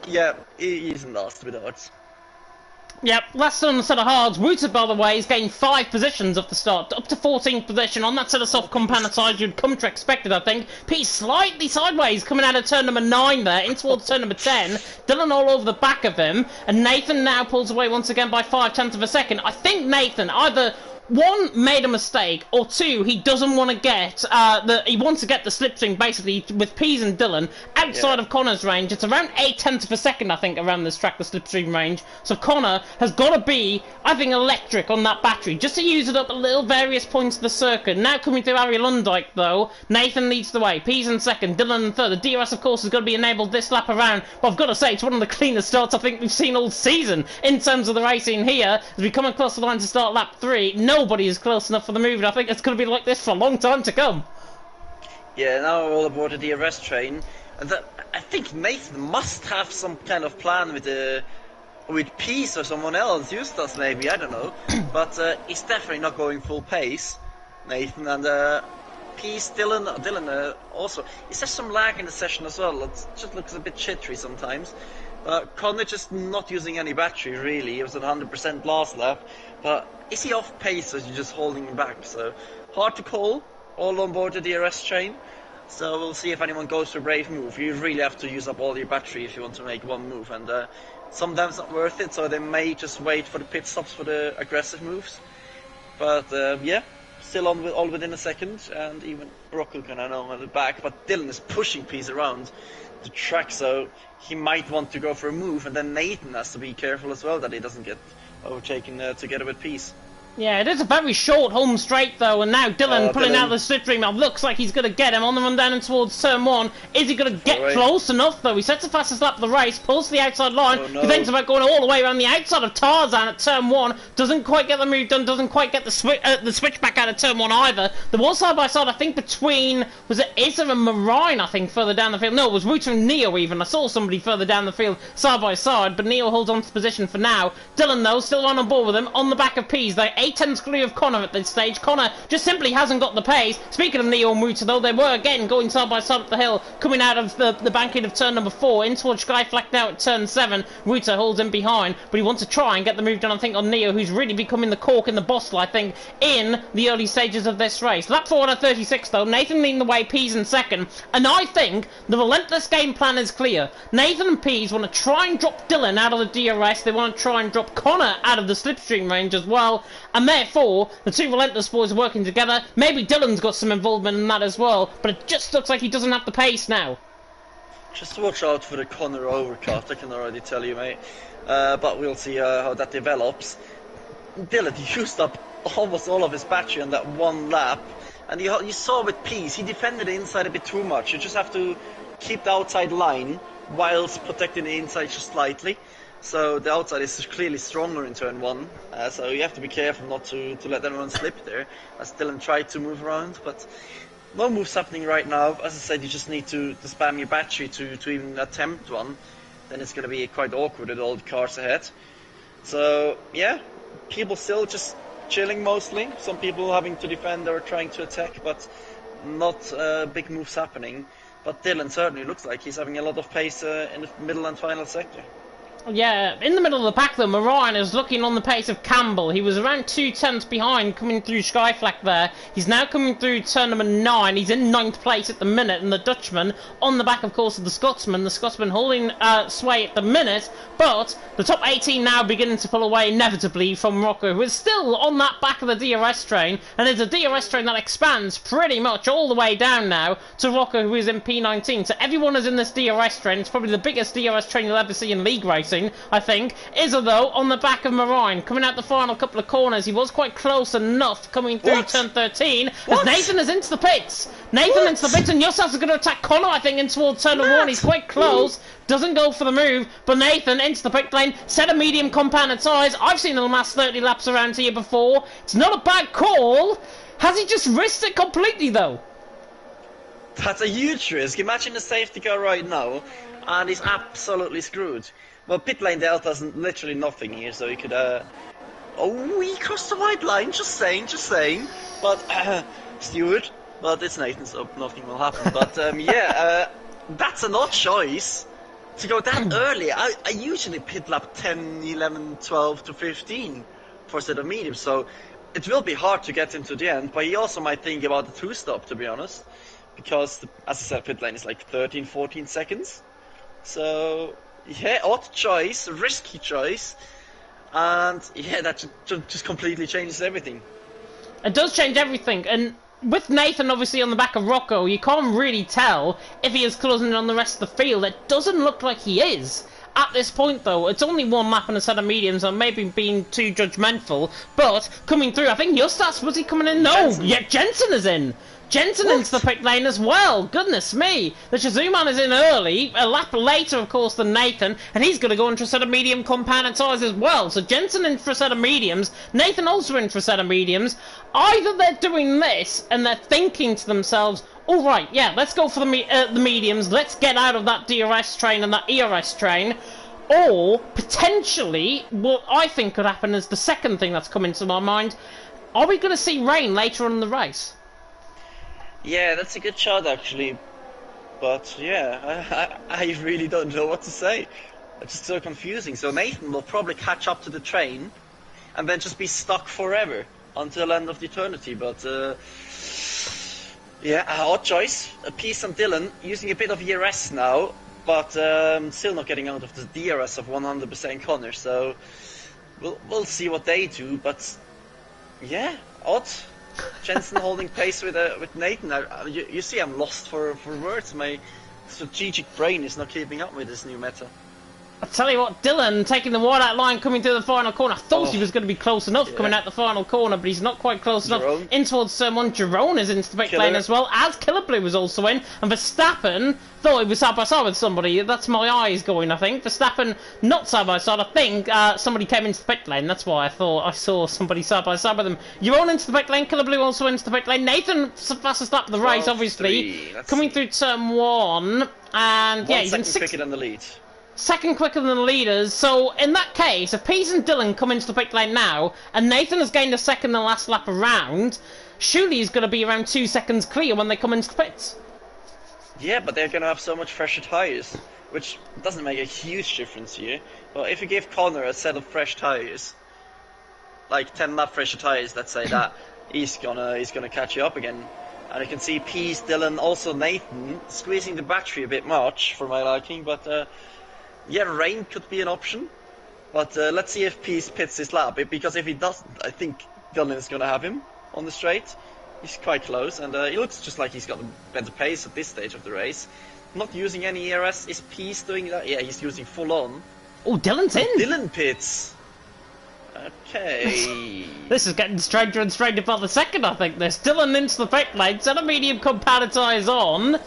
yeah, he's in last with odds. Yep, last on the set of hards. Wooter, by the way, is getting 5 positions off the start, up to 14th position. On that set of soft compound side, you'd come to expect it, I think. Pete slightly sideways, coming out of turn number 9 there, in towards turn number 10. Dylan all over the back of him, and Nathan now pulls away once again by 0.5 of a second. I think Nathan either 1, made a mistake, or 2, he doesn't want to get he wants to get the slipstream basically with Pease and Dylan outside of Connor's range. It's around 0.8 of a second, I think, around this track, the slipstream range. So Connor has got to be, I think, electric on that battery just to use it up at little various points of the circuit. Now coming through Ari Lundijk though, Nathan leads the way, Pease in second, Dylan in third. The DRS of course is going to be enabled this lap around, but I've got to say it's one of the cleanest starts I think we've seen all season in terms of the racing here. As we come across the line to start lap 3, nobody is close enough for the move, and I think it's going to be like this for a long time to come. Yeah, now we're all aboard the DRS train. I think Nathan must have some kind of plan with Peace or someone else, Justas maybe, I don't know. But he's definitely not going full pace, Nathan, and Peace, Dylan also. Is there some lag in the session as well? It just looks a bit jittery sometimes. Connor just not using any battery really. He was at 100% last lap, but is he off pace or is he just holding him back? So hard to call. All on board the DRS train. So we'll see if anyone goes for a brave move. You really have to use up all your battery if you want to make one move, and sometimes it's not worth it. So they may just wait for the pit stops for the aggressive moves. But yeah, still on all within a second, and even Rocco can know at the back. But Dylan is pushing Peace around the track, so he might want to go for a move, and then Nathan has to be careful as well that he doesn't get overtaken together with Peace. Yeah, it is a very short home straight though, and now Dylan pulling out the slipstream. It looks like he's going to get him on the run down and towards turn 1. Is he going to get close enough though? He sets the fastest lap of the race, pulls to the outside line. He thinks about going all the way around the outside of Tarzan at turn 1. Doesn't quite get the move done, doesn't quite get the switch back out of turn 1 either. There was side by side, I think, between, was it Izza and Marine, I think, further down the field. No, it was Wooter and Neo even. I saw somebody further down the field side by side, but Neo holds on to position for now. Dylan though, still on board with him, on the back of Pease. They're 8/10 clear of Connor at this stage. Connor just simply hasn't got the pace. Speaking of Neo and Muta, though, they were again going side by side up the hill, coming out of the banking of turn number 4, in towards Skyflak now at turn 7. Muta holds him behind, but he wants to try and get the move done, I think, on Neo, who's really becoming the cork in the bottle, I think, in the early stages of this race. Lap 436, though, Nathan leading the way, Pease in second, and I think the relentless game plan is clear. Nathan and Pease want to try and drop Dylan out of the DRS, they want to try and drop Connor out of the slipstream range as well, and therefore the two relentless boys are working together. Maybe Dylan's got some involvement in that as well, but it just looks like he doesn't have the pace now. Just watch out for the Connor overcut, I can already tell you, mate. But we'll see how that develops. Dylan used up almost all of his battery on that one lap, and you saw with Pease, he defended the inside a bit too much. You just have to keep the outside line whilst protecting the inside just slightly. So the outside is clearly stronger in turn 1, so you have to be careful not to let anyone slip there, as Dylan tried to move around, but no moves happening right now. As I said, you just need to spam your battery to even attempt one, then it's going to be quite awkward with all the cars ahead. So yeah, people still just chilling mostly, some people having to defend or trying to attack, but not big moves happening. But Dylan certainly looks like he's having a lot of pace in the middle and final sector. Yeah, in the middle of the pack though, Moran is looking on the pace of Campbell. He was around 2/10 behind coming through Skyflak there. He's now coming through turn number 9. He's in 9th place at the minute, and the Dutchman on the back, of course, of the Scotsman. The Scotsman holding sway at the minute, but the top 18 now beginning to pull away inevitably from Rocco, who is still on that back of the DRS train, and it's a DRS train that expands pretty much all the way down now to Rocco, who is in P19. So everyone is in this DRS train. It's probably the biggest DRS train you'll ever see in league racing, I think. Izzo, though, on the back of Marine, coming out the final couple of corners. He was quite close enough coming through turn 13, as Nathan is into the pits. Nathan into the pits, and Yosas is going to attack Connor, I think, in towards turn 1. He's quite close, doesn't go for the move, but Nathan into the pit lane, set of medium compounded tyres. I've seen the last 30 laps around here before. It's not a bad call. Has he just risked it completely, though? That's a huge risk. Imagine the safety car right now, and he's absolutely screwed. Well, pit lane delta's literally nothing here, so he could, oh, he crossed the white line, just saying. But, Stewart, but it's Nathan, so nothing will happen. But, yeah, that's an odd choice to go that early. I usually pit lap 10, 11, 12 to 15 for a set of mediums, so it will be hard to get into the end, but he also might think about the 2-stop, to be honest, because, as I said, pit lane is like 13, 14 seconds. So, yeah, odd choice, risky choice, and yeah, that just completely changes everything. It does change everything, and with Nathan obviously on the back of Rocco, you can't really tell if he is closing in on the rest of the field. It doesn't look like he is. At this point, though, it's only one lap and a set of mediums, and maybe being too judgmental, but coming through, I think Justas, was he coming in? No, Jensen. Yeah, Jensen is in. Jensen into the pit lane as well. Goodness me. The Shizuman is in early, a lap later, of course, than Nathan, and he's going to go into a set of medium compounded tyres as well. So Jensen in for a set of mediums, Nathan also in for a set of mediums. Either they're doing this and they're thinking to themselves, all right, yeah, let's go for the mediums, let's get out of that DRS train and that ERS train, or potentially, what I think could happen is the second thing that's come into my mind, are we going to see rain later on in the race? Yeah, that's a good shot actually, but yeah, I really don't know what to say. It's just so confusing. So Nathan will probably catch up to the train and then just be stuck forever until end of the eternity, but yeah, odd choice. Pease and Dylan using a bit of ERS now, but still not getting out of the DRS of 100% Connor, so we'll see what they do, but yeah, odd. Jensen holding pace with Nathan. You see, I'm lost for words. My strategic brain is not keeping up with this new meta. I tell you what, Dylan taking the wide out line coming through the final corner. I thought he was going to be close enough coming out the final corner, but he's not quite close enough. In towards turn 1, Jerome is into the pit lane as well, as Killer Blue was also in, and Verstappen thought he was side by side with somebody. That's my eyes going, I think. Verstappen not side by side. I think somebody came into the pit lane. That's why I thought I saw somebody side by side with him. Jerome into the pit lane, Killer Blue also into the pit lane. Nathan fastest lap of the race, obviously, coming through turn 1, and yeah, he's in 6th. On the lead. second quicker than the leaders. So in that case, if Pease and Dylan come into the pit lane now, and Nathan has gained a second the last lap around, surely he's going to be around 2 seconds clear when they come into the pits. Yeah, but they're going to have so much fresher tyres, which doesn't make a huge difference here. But if you give Connor a set of fresh tyres, like 10 lap fresher tyres, let's say that, he's gonna catch you up again. And you can see Pease, Dylan, also Nathan squeezing the battery a bit much for my liking. But yeah, rain could be an option. But let's see if Pease pits this lap, because if he doesn't, I think Dylan is gonna have him on the straight. He's quite close, and he looks just like he's got a better pace at this stage of the race. Not using any ERS. Is Pease doing that? Yeah, he's using full on. Oh, Dylan's in! Dylan pits! Okay. This is getting stranger and stranger by the second, I think. This Dylan into the pit lane, set a medium compounder tyres on.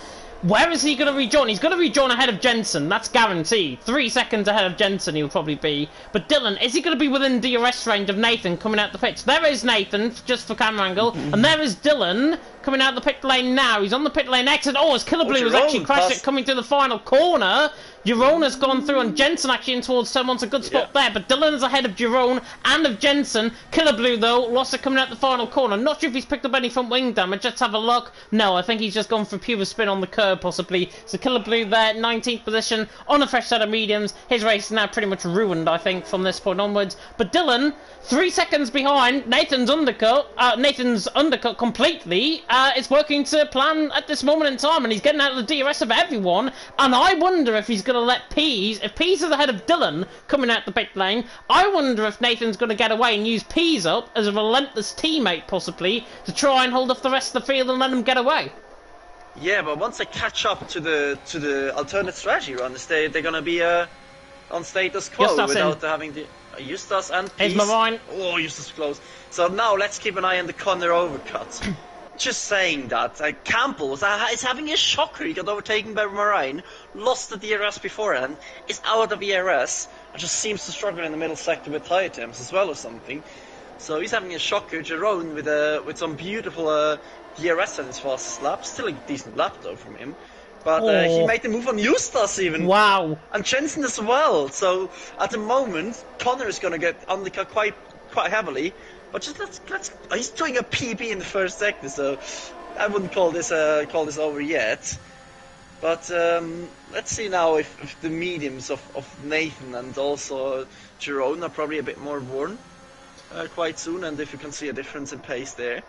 Where is he going to rejoin? He's going to rejoin ahead of Jensen, that's guaranteed. 3 seconds ahead of Jensen he'll probably be. But Dylan, is he going to be within DRS range of Nathan coming out the pits? There is Nathan, just for camera angle, and there is Dylan coming out the pit lane now. He's on the pit lane exit. Oh, as Killer Blue has actually crashed it coming through the final corner. Jerome has gone through, and Jensen actually in towards turn one's a good spot there, but Dylan is ahead of Jerome and of Jensen. Killer Blue, though, lost it coming out the final corner. Not sure if he's picked up any front wing damage. Let's have a look. No, I think he's just gone for pure spin on the curb, possibly. So Killer Blue there, 19th position, on a fresh set of mediums. His race is now pretty much ruined, I think, from this point onwards. But Dylan, 3 seconds behind. Nathan's undercut completely. It's working to plan at this moment in time, and he's getting out of the DRS of everyone. And I wonder if he's going to let Pease, if Pease is ahead of Dylan coming out the pit lane, I wonder if Nathan's going to get away and use Pease up as a relentless teammate, possibly, to try and hold off the rest of the field and let him get away. Yeah, but once they catch up to the alternate strategy run, they're going to be on status quo Justus without having the Justus and Pease. Here's Marine. Oh, Justus close. So now let's keep an eye on the Connor overcut. Just saying that, Campbell is having a shocker. He got overtaken by Marine, lost the DRS beforehand, is out of ERS, and just seems to struggle in the middle sector with tire temps as well or something. So he's having a shocker. Jerome with some beautiful DRS on his fastest lap. Still a decent lap though from him. But he made the move on Justus even. Wow. And Jensen as well. So at the moment, Connor is going to get undercut quite heavily. But just let's he's doing a PB in the first sector, so I wouldn't call this over yet. But let's see now if the mediums of Nathan and also Jerome are probably a bit more worn quite soon, and if you can see a difference in pace there.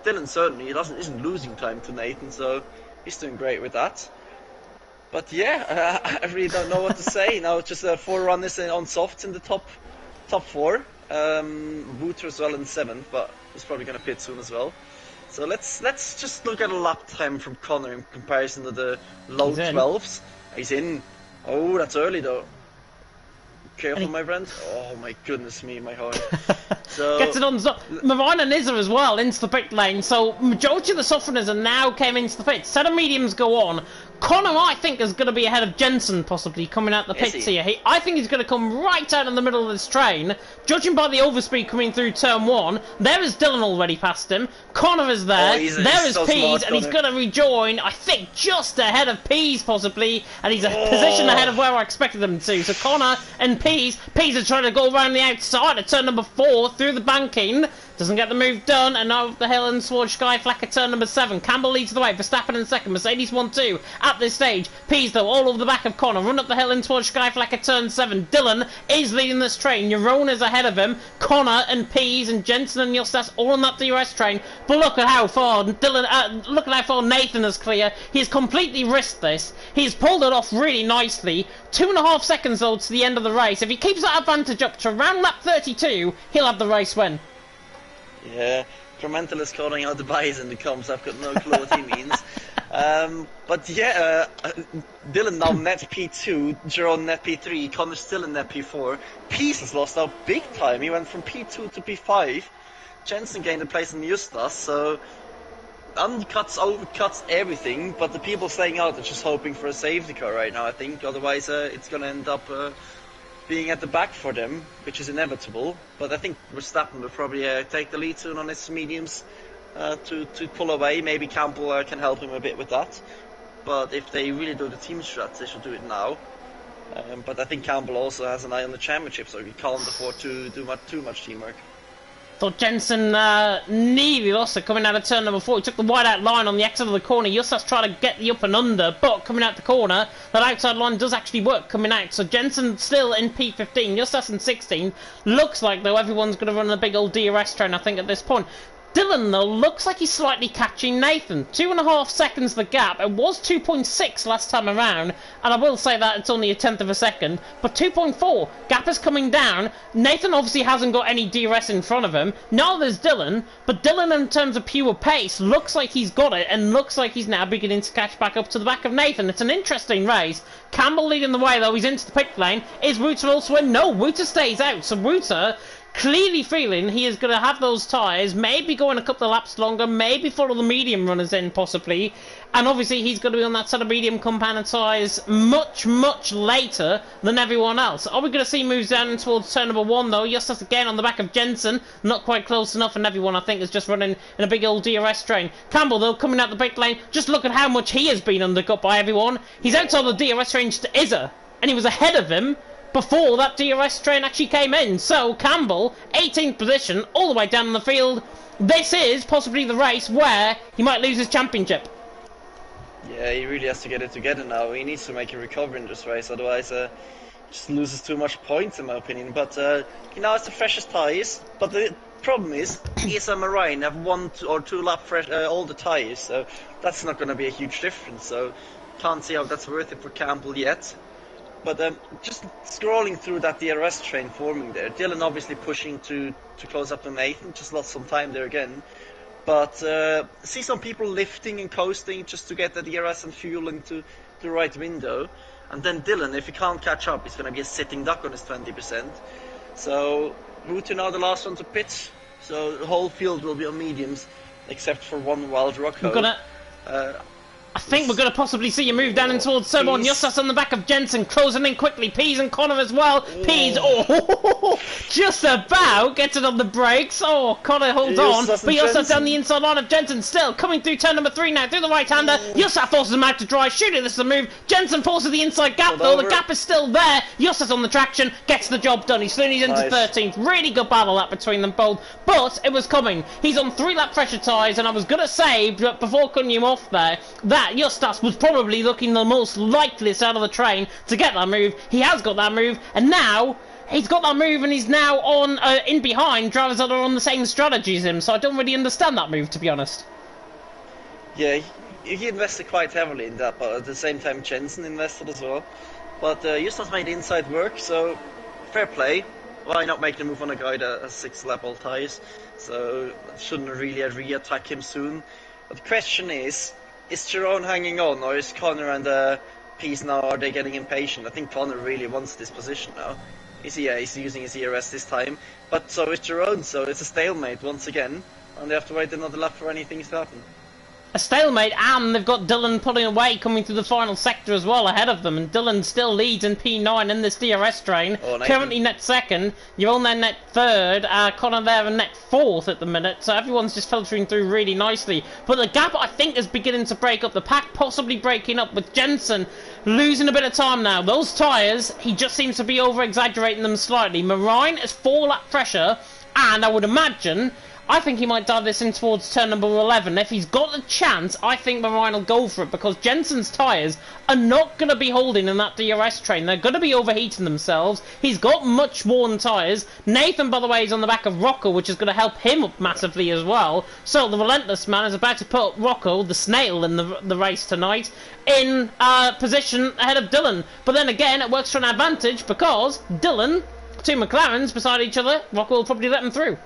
Dylan certainly isn't losing time to Nathan, so he's doing great with that. But yeah, I really don't know what to say now. Just 4 runners on softs in the top 4. Wooter as well in 7th, but he's probably going to pit soon as well. So let's just look at a lap time from Connor in comparison to the low 12s. He's in. Oh, that's early though. Careful, my friend. Oh my goodness me, my heart. So gets it on Marina Nizza as well into the pit lane. So majority of the softeners are now came into the pit. Set of mediums go on. Connor, I think, is going to be ahead of Jensen, possibly, coming out the pits here. I think he's going to come right out in the middle of this train. Judging by the overspeed coming through turn 1, there is Dylan already past him. Connor is there. There is Pease, and he's going to rejoin, I think, just ahead of Pease, possibly. And he's a position ahead of where I expected him to. So Connor and Pease is trying to go around the outside at turn number 4 through the banking. Doesn't get the move done, and now up the hill and towards Sky Flack at turn number 7. Campbell leads the way, Verstappen in second, Mercedes 1-2 at this stage. Pease, though, all over the back of Connor, run up the hill and towards Sky Flack at turn 7. Dylan is leading this train, Jeroen is ahead of him. Connor and Pease and Jensen and Justus all on that DRS train. But look at how far look at how far Nathan is clear. He's completely risked this. He's pulled it off really nicely. 2.5 seconds though to the end of the race. If he keeps that advantage up to around lap 32, he'll have the race win. Yeah, Incremental is calling out the bias in the comms. I've got no clue what he means. But yeah, Dylan now net P2, Jerome net P3, Connor still in net P4. Pease has lost out big time. He went from P2 to P5. Jensen gained a place in Justus, so undercuts, overcuts, everything. But the people staying out are just hoping for a safety car right now, I think. Otherwise, it's going to end up being at the back for them, which is inevitable. But I think Verstappen will probably take the lead soon on his mediums to pull away. Maybe Campbell can help him a bit with that. But if they really do the team strats, they should do it now. But I think Campbell also has an eye on the championship, so he can't afford to do too much teamwork. Thought Jensen nearly lost it coming out of turn number 4. He took the wide out line on the exit of the corner. Justas trying to get the up and under, but coming out the corner, that outside line does actually work coming out. So Jensen still in P15, Justas in 16. Looks like, though, everyone's going to run a big old DRS train, I think, at this point. Dylan, though, looks like he's slightly catching Nathan. 2.5 seconds the gap. It was 2.6 last time around, and I will say that it's only a tenth of a second, but 2.4. Gap is coming down. Nathan obviously hasn't got any DRS in front of him. Now there's Dylan, but Dylan, in terms of pure pace, looks like he's got it, and looks like he's now beginning to catch back up to the back of Nathan. It's an interesting race. Campbell leading the way, though. He's into the pit lane. Is Wouter also in? No, Wouter stays out. So Wouter, clearly feeling he is going to have those tyres, maybe going a couple of laps longer, maybe follow the medium runners in possibly, and obviously he's going to be on that sort of medium compound tyres much later than everyone else. Are we going to see moves down towards turn number 1 though? Justas again on the back of Jensen, not quite close enough, and everyone I think is just running in a big old DRS train. Campbell though coming out the pit lane, just look at how much he has been undercut by everyone. He's outside the DRS range to Izza, and he was ahead of him before that DRS train actually came in. So Campbell, 18th position, all the way down the field. This is possibly the race where he might lose his championship. Yeah, he really has to get it together now. He needs to make a recovery in this race, otherwise just loses too much points in my opinion. But he now has the freshest tyres, but the problem is ESM and Ryan have 1 or 2 lap fresh all the tyres, so that's not going to be a huge difference. So can't see how that's worth it for Campbell yet. But just scrolling through that DRS train forming there, Dylan obviously pushing to close up to Nathan, just lost some time there again. But see some people lifting and coasting just to get the DRS and fuel into the right window. And then Dylan, if he can't catch up, he's going to be a sitting duck on his 20%. So Wouter now the last one to pit. So the whole field will be on mediums, except for one wild Rocco. I think we're going to possibly see a move down in towards turn 1. Justas on the back of Jensen, closing in quickly. Pease and Connor as well. Pease, just about gets it on the brakes. Oh, Connor holds on. But Justas down the inside line of Jensen still. Coming through turn number 3 now, through the right-hander. Justas forces him out to dry. Shooting, this is a move. Jensen forces the inside gap, though. The gap is still there. Justas on the traction, gets the job done. He's into 13th. Really good battle that between them both. But it was coming. He's on 3-lap pressure tyres, and I was going to say, before cutting you off there, that Justas was probably looking the most likeliest out of the train to get that move. He has got that move, and now he's got that move, and he's now on in behind drivers that are on the same strategy as him. So I don't really understand that move, to be honest. Yeah, he invested quite heavily in that, but at the same time Jensen invested as well. But Justas made inside work, so fair play. Why not make the move on a guy that has 6-lap all tyres? So shouldn't really re-attack him soon. But the question is Jerome hanging on, or is Connor and Pease now, are they getting impatient? I think Connor really wants this position now. He's using his ERS this time, but so is Jerome, so it's a stalemate once again, and they have to wait another lap for anything to happen. A stalemate, and they've got Dylan pulling away, coming through the final sector as well ahead of them, and Dylan still leads in P9 in this DRS train. Currently net second, you're on there net third, Connor there in net fourth at the minute, so everyone's just filtering through really nicely. But the gap, I think, is beginning to break up. The pack possibly breaking up, with Jensen losing a bit of time now. Those tyres, he just seems to be over-exaggerating them slightly. Marine is 4-lap pressure, and I would imagine, I think he might dive this in towards turn number 11. If he's got a chance, I think Marine will go for it, because Jensen's tyres are not going to be holding in that DRS train. They're going to be overheating themselves. He's got much worn tyres. Nathan, by the way, is on the back of Rocco, which is going to help him up massively as well. So the Relentless Man is about to put Rocco, the snail, in the race tonight, in position ahead of Dylan. But then again, it works for an advantage, because Dylan, 2 McLarens beside each other, Rocco will probably let him through.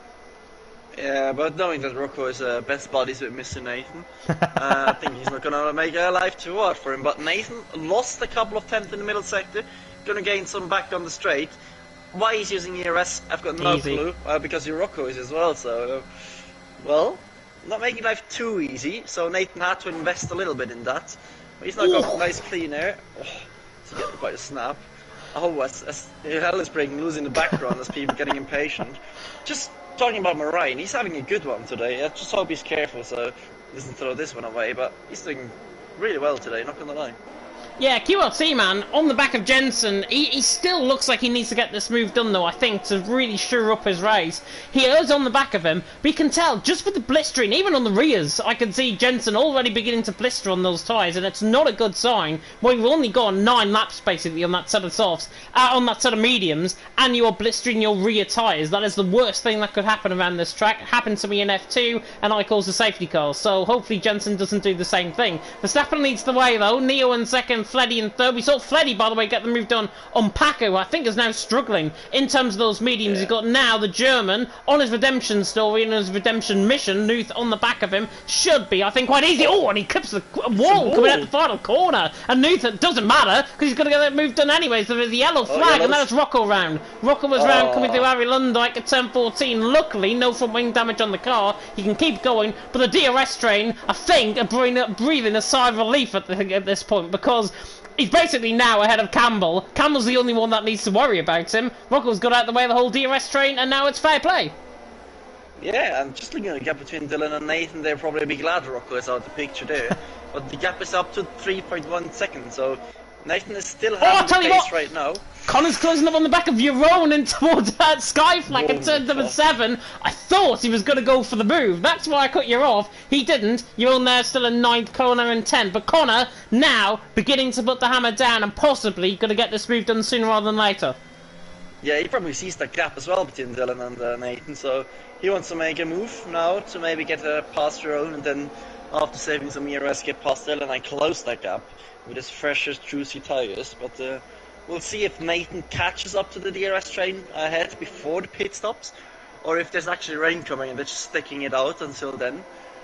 Yeah, but knowing that Rocco is best buddies with Mr. Nathan, I think he's not going to make life too hard for him. But Nathan lost a couple of tenths in the middle sector, going to gain some back on the straight. Why he's using ERS, I've got no clue, because Rocco is as well, so, well, not making life too easy, so Nathan had to invest a little bit in that. But he's now got a nice clean air. To get quite a snap. Oh, as hell is breaking loose in the background as people getting impatient. Just talking about Marine, he's having a good one today. I just hope he's careful so he doesn't throw this one away, but he's doing really well today, not gonna lie. Yeah, QLT man, on the back of Jensen, he still looks like he needs to get this move done though, I think, to really sure up his race. He is on the back of him, but you can tell, just with the blistering, even on the rears, I can see Jensen already beginning to blister on those tyres, and it's not a good sign. Well, you've only got 9 laps basically on that set of softs, on that set of mediums, and you are blistering your rear tyres. That is the worst thing that could happen around this track. It happened to me in F2, and I caused a safety car, so hopefully Jensen doesn't do the same thing. Verstappen leads the way though, Neo in second, Fleddy in third. We saw Fleddy, by the way, get the move done on Paco, who I think is now struggling in terms of those mediums. He's got now the German on his redemption story and his redemption mission. Nuth on the back of him should be, I think, quite easy. Oh, and he clips the wall coming out the final corner. And Nuth, it doesn't matter because he's going to get that move done anyway. So there's the yellow flag, and that's Rocco round. Rocco was round coming through Harry Lundike at turn 14. Luckily, no front wing damage on the car. He can keep going, but the DRS train, I think, are breathing a sigh of relief at this point because he's basically now ahead of Campbell. Campbell's the only one that needs to worry about him. Rocco's got out of the way of the whole DRS train, and now it's fair play. Yeah, I'm just looking at the gap between Dylan and Nathan. They'll probably be glad Rocco is out of the picture there. But the gap is up to 3.1 seconds, so Nathan is still having the pace right now. Connor's closing up on the back of Jeroen in towards that sky flag at turn number 7. I thought he was going to go for the move. That's why I cut you off. He didn't. Jeroen there still in 9th, Connor in 10th. But Connor now beginning to put the hammer down and possibly going to get this move done sooner rather than later. Yeah, he probably sees that gap as well between Dylan and Nathan, so he wants to make a move now to maybe get past Jeroen, and then after saving some ERS get past Dylan and close that gap with his freshest, juicy tyres. But we'll see if Nathan catches up to the DRS train ahead before the pit stops, or if there's actually rain coming and they're just sticking it out until then.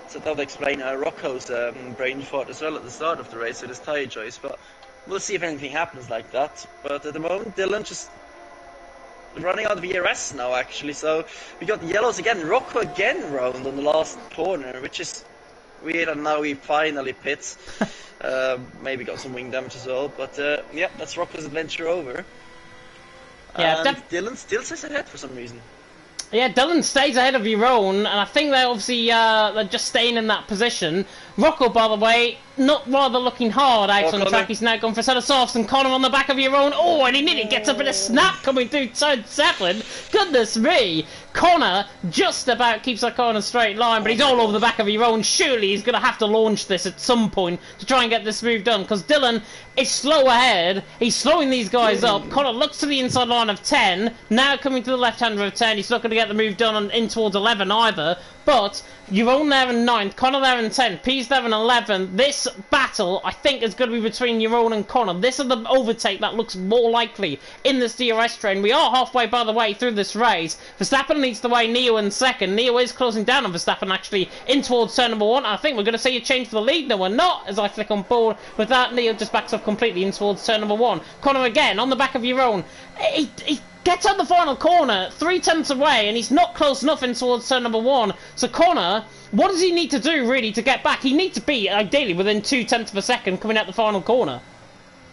So that would explain Rocco's brain fart as well at the start of the race with his tyre choice. But we'll see if anything happens like that. But at the moment, Dylan just running out of ERS now, actually. So we got the yellows again. Rocco again round on the last corner, which is weird, and now he finally pits. Maybe got some wing damage as well, but yeah, that's Rocco's adventure over. Yeah, and Dylan still stays ahead for some reason. Yeah, Dylan stays ahead of Jeroen, and I think they're obviously they're just staying in that position. Rocco, by the way, not rather looking hard out on the track. He's now gone for a set of softs, and Connor on the back of Jeroen. Oh, and he nearly gets a bit of snap coming through turn 7. Goodness me. Connor just about keeps that car in a straight line, but he's all over the back of Jeroen. Surely he's going to have to launch this at some point to try and get this move done, because Dylan is slow ahead. He's slowing these guys up. Connor looks to the inside line of 10, now coming to the left-hander of 10. He's not going to get the move done in towards 11 either, but Jeroen there in 9th, Connor there in 10th, P's there in 11th. This battle, I think, is going to be between Jeroen and Connor. This is the overtake that looks more likely in this DRS train. We are halfway, by the way, through this race. Verstappen leads the way, Neo in 2nd. Neo is closing down on Verstappen, actually, in towards turn number 1. I think we're going to see a change for the lead. No, we're not, as I flick on board. With that, Neo just backs off completely in towards turn number 1. Connor again, on the back of Jeroen. He gets out the final corner, 3/10 away, and he's not close enough in towards turn number 1. So Connor, what does he need to do, really, to get back? He needs to be, ideally, within 0.2 of a second coming out the final corner.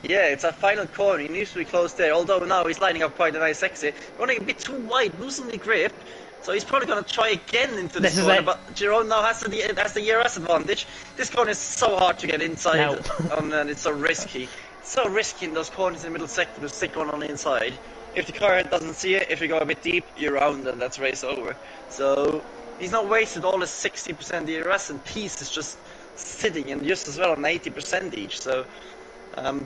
Yeah, it's a final corner. He needs to be close there, although now he's lining up quite a nice exit. Running a bit too wide, losing the grip. So he's probably going to try again into this corner, but Jeroen now has the ERS advantage. This corner is so hard to get inside, and it's so risky. It's so risky in those corners in the middle sector to stick one on the inside. If the car doesn't see it, if you go a bit deep, you're round and that's race over. So he's not wasted all his 60% DRS, and Peace is just sitting and just as well on 80% each. So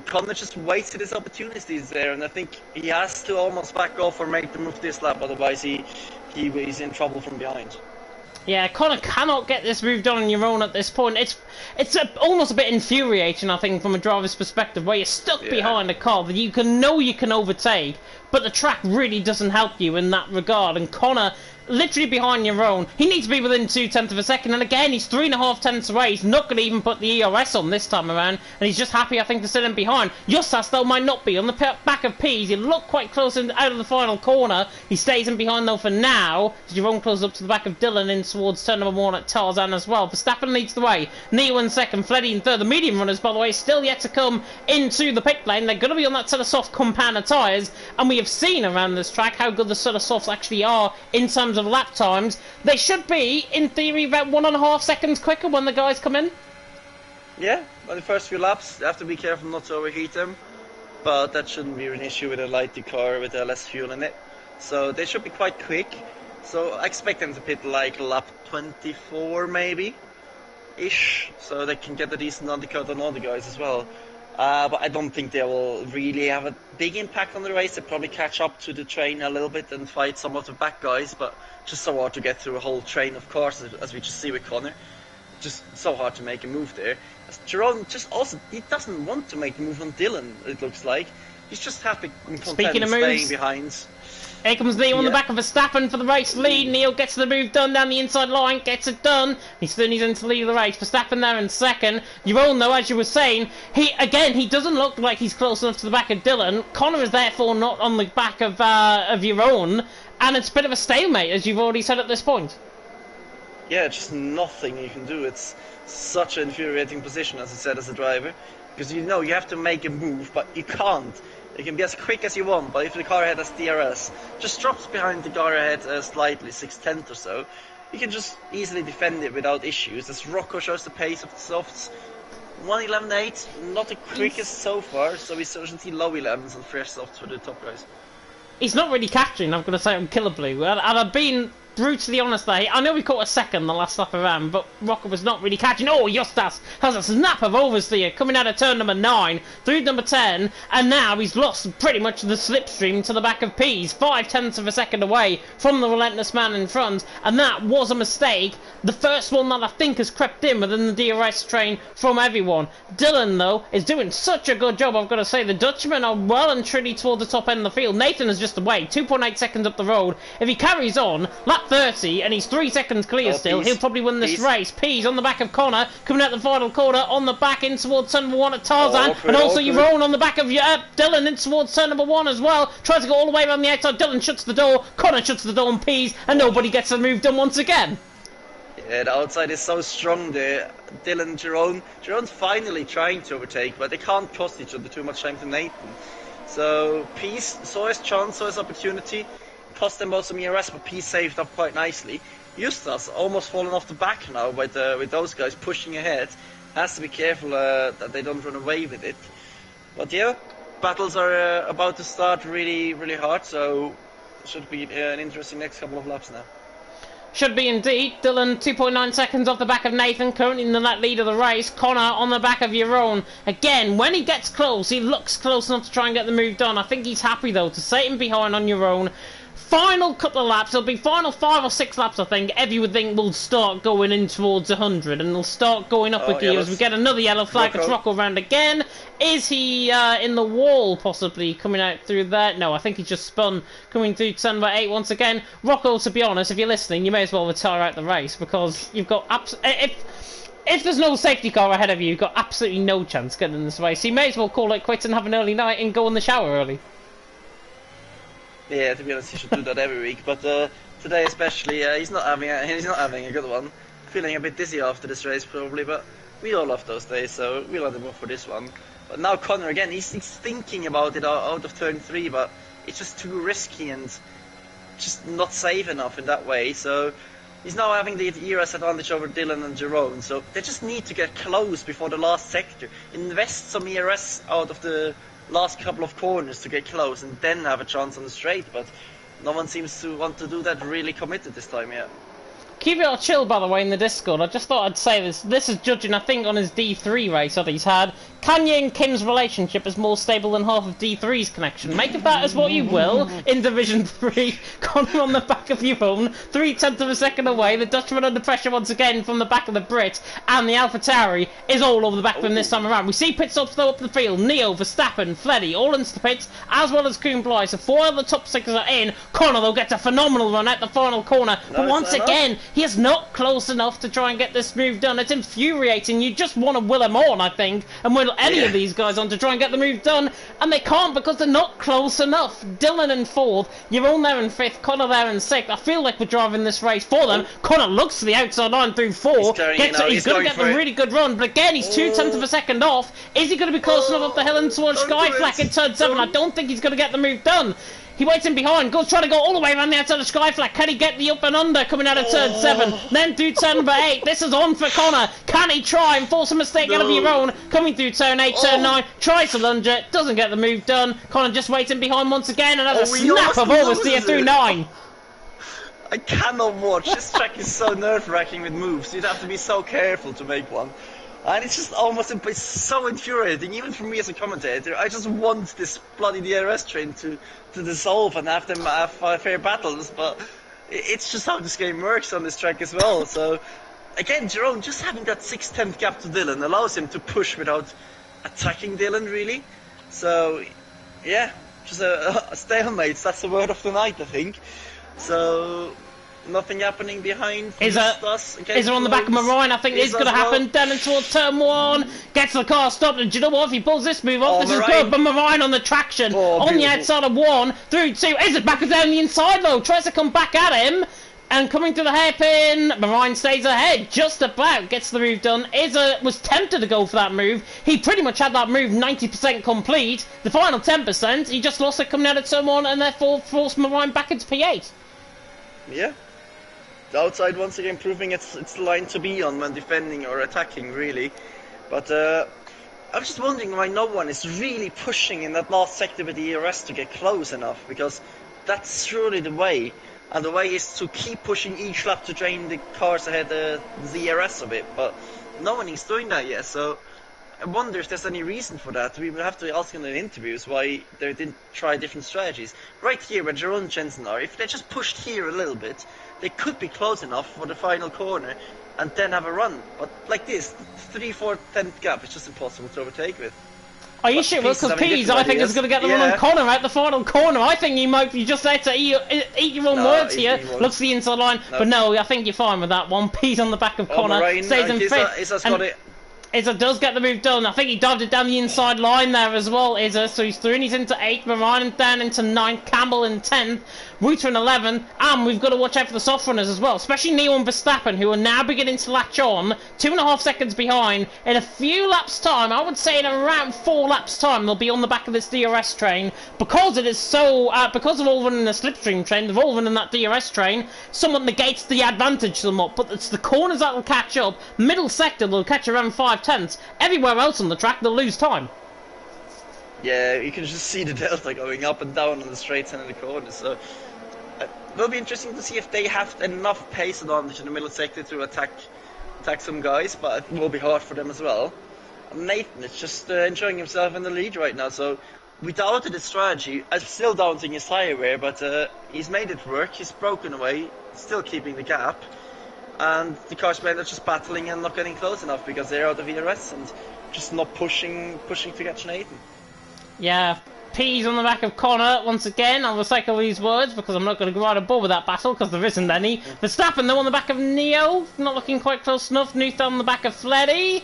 Connor just wasted his opportunities there, and I think he has to almost back off or make the move this lap, otherwise he's in trouble from behind. Yeah, Connor cannot get this move done on your own at this point. It's almost a bit infuriating, I think, from a driver's perspective, where you're stuck behind a car that you can overtake, but the track really doesn't help you in that regard. And Connor, literally behind your own, he needs to be within 0.2 of a second, and again, he's 3.5 tenths away. He's not going to even put the ERS on this time around, and he's just happy, I think, to sit in behind. Justas, though, might not be. On the back of Pease, he looked quite close out of the final corner. He stays in behind, though, for now. Jeroen closes up to the back of Dylan in towards turn number 1 at Tarzan as well. Verstappen leads the way. Neo in 2nd, Fleddy in 3rd. The medium runners, by the way, still yet to come into the pit lane. They're going to be on that set of soft compound tyres, and we have seen around this track how good the set of softs actually are in terms of lap times. They should be, in theory, about 1.5 seconds quicker when the guys come in. Yeah, on the first few laps, you have to be careful not to overheat them, but that shouldn't be an issue with a lighter car with less fuel in it. So they should be quite quick. So I expect them to pit like lap 24 maybe, ish, so they can get a decent undercut on all the guys as well. But I don't think they will really have a big impact on the race. They'll probably catch up to the train a little bit and fight some of the back guys, but just so hard to get through a whole train of cars, as we just see with Connor. Just so hard to make a move there. As Jerome just also, he doesn't want to make the move on Dylan, it looks like. He's just happy and content staying behind. Here comes Neil on the back of Verstappen for the race lead. Neil gets the move done down the inside line, gets it done. He's into the lead of the race. Verstappen there in second. Jeroen, though, as you were saying, he doesn't look like he's close enough to the back of Dylan. Connor is therefore not on the back of Jeroen, and it's a bit of a stalemate, as you've already said at this point. Yeah, just nothing you can do. It's such an infuriating position, as I said, as a driver, because you know you have to make a move, but you can't. You can be as quick as you want, but if the car ahead has DRS, just drops behind the car ahead slightly, 6/10 or so, you can just easily defend it without issues. As Rocco shows the pace of the softs, 1:11.8, not the quickest so far, so we should see low 11s and fresh softs for the top guys. He's not really catching, I'm going to say, on Killer Blue, and I've been brutally honest there. I know we caught a second the last lap around, but Rocco was not really catching. Oh, Justas has a snap of oversteer coming out of turn number 9 through number 10, and now he's lost pretty much the slipstream to the back of Pease, 0.5 of a second away from the relentless man in front, and that was a mistake. The first one that I think has crept in within the DRS train from everyone. Dylan, though, is doing such a good job, I've got to say. The Dutchmen are well and truly toward the top end of the field. Nathan is just away, 2.8 seconds up the road. If he carries on, lap 30, and he's 3 seconds clear still, he'll probably win this race. Pease on the back of Connor, coming out the final corner, on the back in towards turn number 1 at Tarzan, and also Jeroen on the back of Dylan in towards turn number 1 as well. Tries to go all the way around the outside. Dylan shuts the door, Connor shuts the door on Pease, and nobody gets the move done once again. Yeah, the outside is so strong there. Dylan and Jeroen's finally trying to overtake, but they can't cost each other too much time to Nathan. So Pease saw his chance, saw his opportunity, cost them both some ERS, but Pease saved up quite nicely. Justas almost fallen off the back now with those guys pushing ahead. Has to be careful that they don't run away with it. But yeah, battles are about to start really, really hard, so it should be an interesting next couple of laps now. Should be indeed. Dylan 2.9 seconds off the back of Nathan, currently in the lead of the race. Connor on the back of Jeroen. Again, when he gets close, he looks close enough to try and get the move done. I think he's happy, though, to sit him behind on Jeroen. Final couple of laps, it'll be final 5 or 6 laps, I think. Everything will start going in towards 100, and they'll start going up a gear as we get another yellow flag. It's Rocco round again. Is he in the wall, possibly, coming out through there? No, I think he just spun, coming through turn number 8 once again. Rocco, to be honest, if you're listening, you may as well retire out the race, because you've got if there's no safety car ahead of you, you've got absolutely no chance getting in this race. So you may as well call it quits and have an early night and go in the shower early. Yeah, to be honest, he should do that every week. But today, especially, he's not having a good one. Feeling a bit dizzy after this race, probably. But we all love those days, so we let him go for this one. But now Connor again, he's thinking about it out of turn 3, but it's just too risky and just not safe enough in that way. So he's now having the ERS advantage over Dylan and Jeroen. So they just need to get close before the last sector. Invest some ERS out of the last couple of corners to get close and then have a chance on the straight, but no one seems to want to do that really committed this time yet. Keep it all chill, by the way, in the Discord. I just thought I'd say this. This is judging, I think, on his D3 race that he's had. Kanye and Kim's relationship is more stable than half of D3's connection. Make of that as what you will. In Division 3, Connor on the back of Jeroen, 0.3 of a second away. The Dutchman under pressure once again from the back of the Brit, and the AlphaTauri is all over the back of him this time around. We see pit stops though up the field. Neo, Verstappen, Fleddy, all into the pits, as well as Koen Bly. So 4 of the top 6 are in. Connor, though, gets a phenomenal run at the final corner, but once again, he is not close enough to try and get this move done. It's infuriating. You just want to will him on, I think, and will any of these guys on to try and get the move done, and they can't because they're not close enough. Dylan in 4th, Jeroen there in 5th, Connor there in 6th. I feel like we're driving this race for them. Connor looks to the outside line through 4. He's going to get the really good run, but again, he's 0.2 of a second off. Is he going to be close enough up the hill and towards Sky Flag in turn 7? I don't think he's going to get the move done. He waits in behind, goes trying to go all the way around the outside of Skyflag. Can he get the up and under coming out of turn 7? Then through turn number 8. This is on for Connor. Can he try and force a mistake out of your own? Coming through turn 8, turn 9. Tries to lunge it, doesn't get the move done. Connor just waiting behind once again. Another snap of oversteer through 9. I cannot watch. This track is so nerve-wracking with moves. You'd have to be so careful to make one. And it's just it's so infuriating, even for me as a commentator. I just want this bloody DRS train to dissolve and have them have fair battles, but it's just how this game works on this track as well. So, again, Jerome just having that 6/10 gap to Dylan allows him to push without attacking Dylan, really. So, yeah, just a stalemate. That's the word of the night, I think. So, nothing happening behind. Is there on the back of Marine? I think it's going to happen. Down towards turn 1. Gets the car stopped. And do you know what? If he pulls this move off, this is good. But Marine on the traction. On the outside of 1. Through 2. Is it back down the inside though? Tries to come back at him. And coming to the hairpin, Marine stays ahead, just about, gets the move done. Izza was tempted to go for that move. He pretty much had that move 90% complete. The final 10%, he just lost it coming out of turn 1 and therefore forced Marine back into P8. Yeah. The outside once again proving it's the line to be on when defending or attacking, really. But I'm just wondering why no one is really pushing in that last sector with the ERS to get close enough, because that's surely the way. And the way is to keep pushing each lap to drain the cars ahead the ERS a bit, but no one is doing that yet, so I wonder if there's any reason for that. We will have to ask in the interviews why they didn't try different strategies. Right here where Jerome and Jensen are, if they just pushed here a little bit, they could be close enough for the final corner and then have a run. But like this, 3/4 gap is just impossible to overtake with. Are you sure? Because Pease, I think, is going to get the run on Connor at the final corner. I think he might be just there to eat your own words here. Looks the inside line, but no, I think you're fine with that one. Pease on the back of Connor, stays in fifth. Izza does get the move done. I think he dived it down the inside line there as well, Izza. So he's through and he's into 8th, Marine down into 9th, Campbell in 10th, Reuter in 11th, and we've got to watch out for the soft runners as well, especially Neo and Verstappen, who are now beginning to latch on, 2.5 seconds behind. In a few laps' time, I would say in around 4 laps' time, they'll be on the back of this DRS train. Because it is so, because of all running the slipstream train, they've all running that DRS train, somewhat negates the advantage somewhat, but it's the corners that will catch up, middle sector they'll catch around 5/10. Everywhere else on the track, they'll lose time. Yeah, you can just see the delta going up and down on the straights and in the corners. So it'll be interesting to see if they have enough pace advantage in the middle sector to attack some guys, but it will be hard for them as well. And Nathan is just enjoying himself in the lead right now. So we doubted his strategy. I'm still doubting his tyre wear, but he's made it work. He's broken away, still keeping the gap. And the cars behind are just battling and not getting close enough because they're out of ERS and just not pushing to catch Nathan. Yeah, P's on the back of Connor once again. I'll recycle these words because I'm not going to go out of ball with that battle because there isn't any. Verstappen though on the back of Neo, not looking quite close enough. Nuth on the back of Fleddy.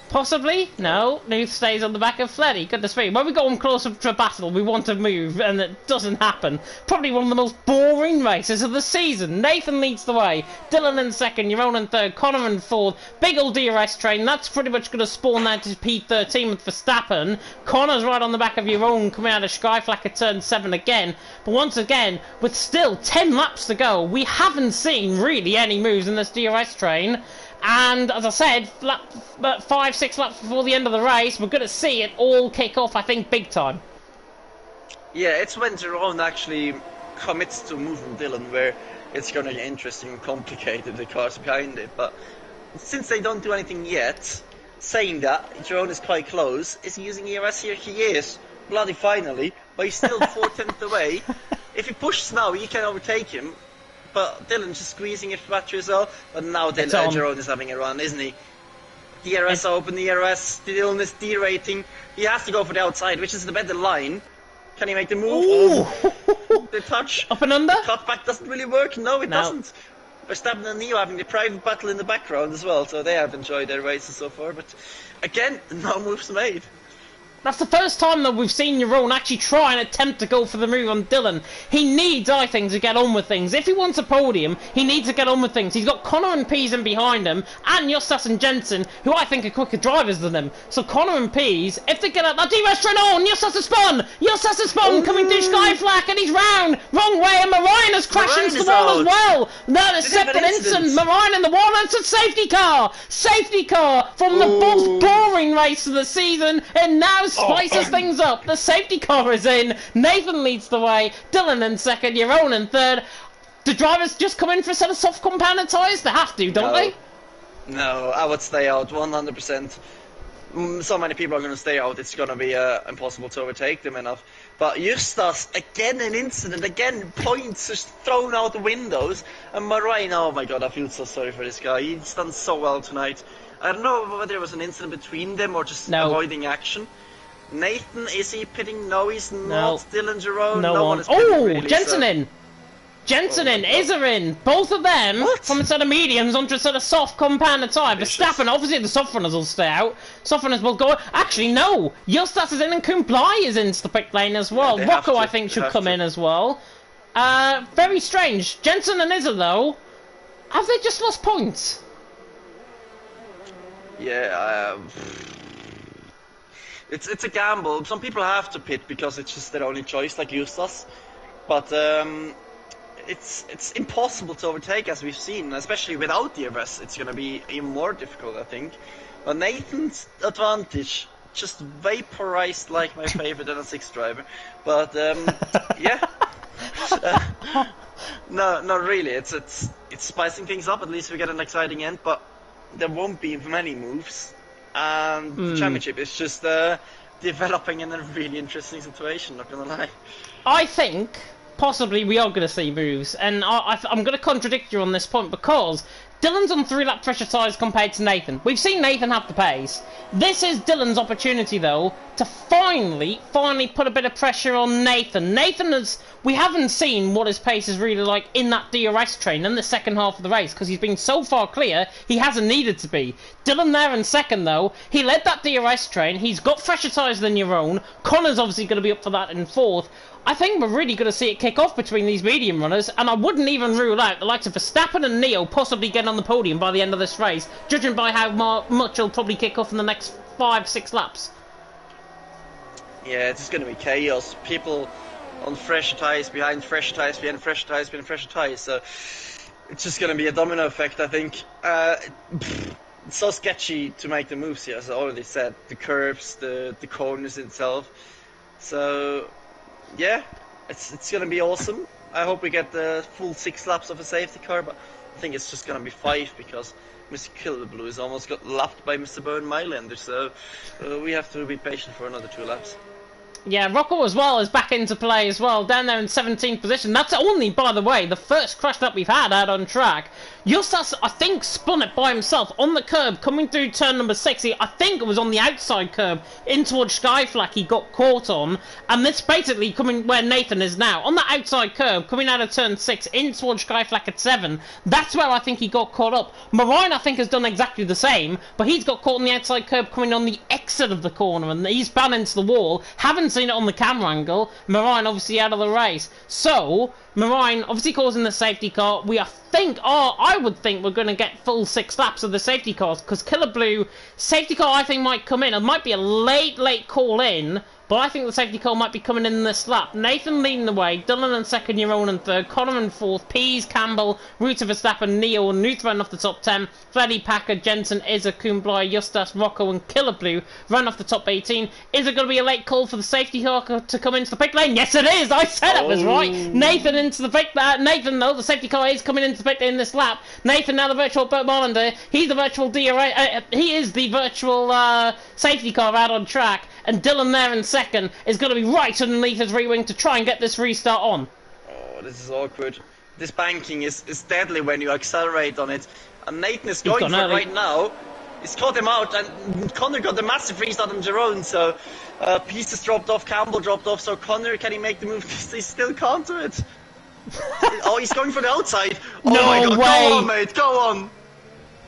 Possibly? No, Nuth stays on the back of Fleddy. Goodness me. When we got on closer to a battle, we want to move, and it doesn't happen. Probably one of the most boring races of the season. Nathan leads the way. Dylan in second, Jeroen in third, Connor in fourth. Big old DRS train. That's pretty much going to spawn out to P13 with Verstappen. Connor's right on the back of Jeroen coming out of Skyflag at turn 7 again. But once again, with still 10 laps to go, we haven't seen really any moves in this DRS train. And as I said, 5-6 laps before the end of the race, we're going to see it all kick off, I think, big time. Yeah, it's when Jerome actually commits to moving Dylan where it's going to get interesting and complicated, the cars behind it. But since they don't do anything yet, saying that, Jerome is quite close. Is he using ERS here? He is. Bloody finally. But he's still 4/10 away. If he pushes now, he can overtake him. But Dylan's just squeezing it for battery as well. But now Jerome is having a run, isn't he? DRS open, DRS, Dylan is derating. He has to go for the outside, which is the better line. Can he make the move? Oh, the touch. Up and under? The cutback doesn't really work. No, it doesn't. Verstappen and Neo having the private battle in the background as well, so they have enjoyed their races so far. But again, no moves made. That's the first time that we've seen Jeroen actually try and attempt to go for the move on Dylan. He needs, I think, to get on with things. If he wants a podium, he needs to get on with things. He's got Connor and Pease in behind him, and Justas and Jensen, who I think are quicker drivers than him. So Connor and Pease, if they get out that DRS straight on, Justas has spun! Justas has spun, coming through Skyflak, and he's round! Wrong way, and Marijn has crashed into the wall as well! That is separate incident. Marijn in the wall, and it's a safety car! Safety car from the most boring race of the season, and now spices things up. The safety car is in. Nathan leads the way. Dylan in second. Jeroen in third. The drivers just come in for a set of soft compounded tyres. They have to, don't they? No, I would stay out 100%. So many people are going to stay out. It's going to be impossible to overtake them enough. But Justas, again an incident, again points just thrown out the windows. And Marijn, oh my god, I feel so sorry for this guy. He's done so well tonight. I don't know whether it was an incident between them or just avoiding action. Nathan, is he pitting? No, he's not. Dylan, Jeroen, no one is pitting, really, Jensen so. in! Jensen in, Izzer in! Both of them from a set of mediums onto a set of soft compounded tyre. Verstappen, obviously the soft runners will stay out. Soft runners will go. Actually, no! Justas is in and Kumblai is into the pit lane as well. Yeah, Rocco, I think, should come in as well. Very strange. Jensen and Izzer, though, have they just lost points? Yeah, it's a gamble. Some people have to pit because it's just their only choice, like Justas. But it's impossible to overtake, as we've seen, especially without DRS. It's going to be even more difficult, I think. But Nathan's advantage just vaporized like my favorite NS6 driver. But yeah, no, not really. It's spicing things up. At least we get an exciting end, but there won't be many moves. And the championship is just developing in a really interesting situation, not gonna lie. I think possibly we are going to see moves, and I'm going to contradict you on this point because Dylan's on 3-lap pressure tyres compared to Nathan. We've seen Nathan have the pace. This is Dylan's opportunity, though, to finally put a bit of pressure on Nathan. We haven't seen what his pace is really like in that DRS train in the second half of the race because he's been so far clear, he hasn't needed to be. Dylan there in second, though. He led that DRS train. He's got fresher tyres than Jeroen. Connor's obviously going to be up for that in fourth. I think we're really going to see it kick off between these medium runners, and I wouldn't even rule out the likes of Verstappen and Neo possibly getting on the podium by the end of this race, judging by how much it'll probably kick off in the next 5-6 laps. Yeah, it's just going to be chaos. People on fresh tyres, behind fresh tyres, behind fresh tyres, behind fresh tyres. So it's just going to be a domino effect, I think. It's so sketchy to make the moves here, as I already said. The curves, the corners itself. So yeah, it's going to be awesome. I hope we get the full 6 laps of a safety car, but I think it's just going to be 5 because Mr. Killblue has almost got lapped by Mr. Bern Mylander, so we have to be patient for another 2 laps. Yeah, Rocco as well is back into play as well, down there in 17th position. That's only, by the way, the first crash that we've had out on track. Justas, I think, spun it by himself on the curb, coming through turn number 6. I think it was on the outside curb, in towards Skyflak he got caught on. And this basically coming where Nathan is now. On the outside curb, coming out of turn 6, in towards Skyflak at 7. That's where I think he got caught up. Marijn, I think, has done exactly the same, but he's got caught on the outside curb coming on the exit of the corner, and he's bang into the wall. Haven't seen it on the camera angle. Marijn obviously out of the race. So Marijn obviously causing the safety car. I would think we're going to get full 6 laps of the safety cars because Killer Blue safety car I think might come in. It might be a late call in, but I think the safety car might be coming in this lap. Nathan leading the way, Dylan in second, Jeroen in third, Connor in fourth, Pease, Campbell, Ruta Verstappen, Neo and Nuth run off the top 10, Freddie, Packer, Jensen, Izzer, Kumblai, Justas, Rocco and Killer Blue run off the top 18. Is it going to be a late call for the safety car to come into the pit lane? Yes it is! I said it was right! Nathan into the pit Nathan though, the safety car is coming into the pit lane in this lap. Nathan now the virtual Bert Molander, he's the virtual he is the virtual safety car out on track. And Dylan there in second is going to be right underneath his rear wing to try and get this restart on. Oh, this is awkward. This banking is deadly when you accelerate on it. And Nathan is going for it right now. He's caught him out, and Connor got the massive restart on Jeroen, so Pieces dropped off, Campbell dropped off, so Connor, can he make the move? He still can't do it. Oh, he's going for the outside. Oh no my god, way. go on, mate, go on.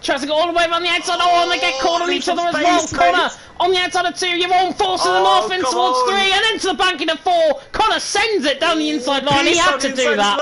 Tries to go all the way around the outside. Oh, and they get caught on each other as well. Connor on the outside of 2. Jeroen forces them off in towards 3 and into the bank into 4. Connor sends it down the inside line. He had to do that.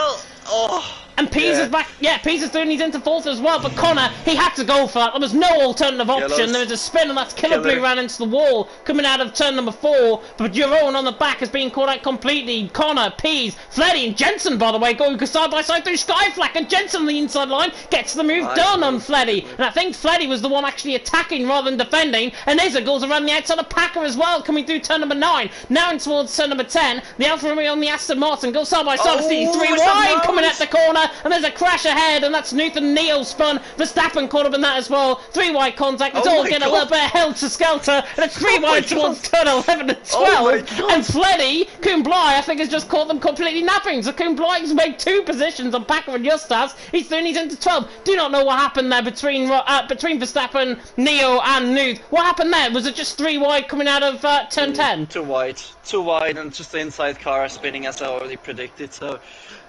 Oh. And Pease is back. Yeah, Pease is doing his into 4th as well. But Connor, he had to go for that. There was no alternative option. There was a spin, and that's Killer Blue ran into the wall coming out of turn number 4. But Jeroen on the back is being caught out completely. Connor, Pease, Fleddy, and Jensen, by the way, going side by side through Skyflak. And Jensen on the inside line gets the move done on Fleddy. And I think Fleddy was the one actually attacking rather than defending. And Izza goes around the outside of Packer as well, coming through turn number 9. Now in towards turn number 10. The Alfa Romeo on the Aston Martin goes side by side. 3 wide coming at the corner. And there's a crash ahead, and that's Nathan Neo spun. Verstappen caught up in that as well. 3 wide contact. It's all getting a little bit helter-skelter, and it's 3 wide towards turn 11 and 12. And Fleddy, Koen Bly, I think, has just caught them completely napping. So Koen Bly's made 2 positions on Packer and Justas. He's doing his into 12. Do not know what happened there between Verstappen, Neo, and Nuth. What happened there? Was it just 3 wide coming out of turn 10? 2 wide. 2 wide, and just the inside car spinning as I already predicted. So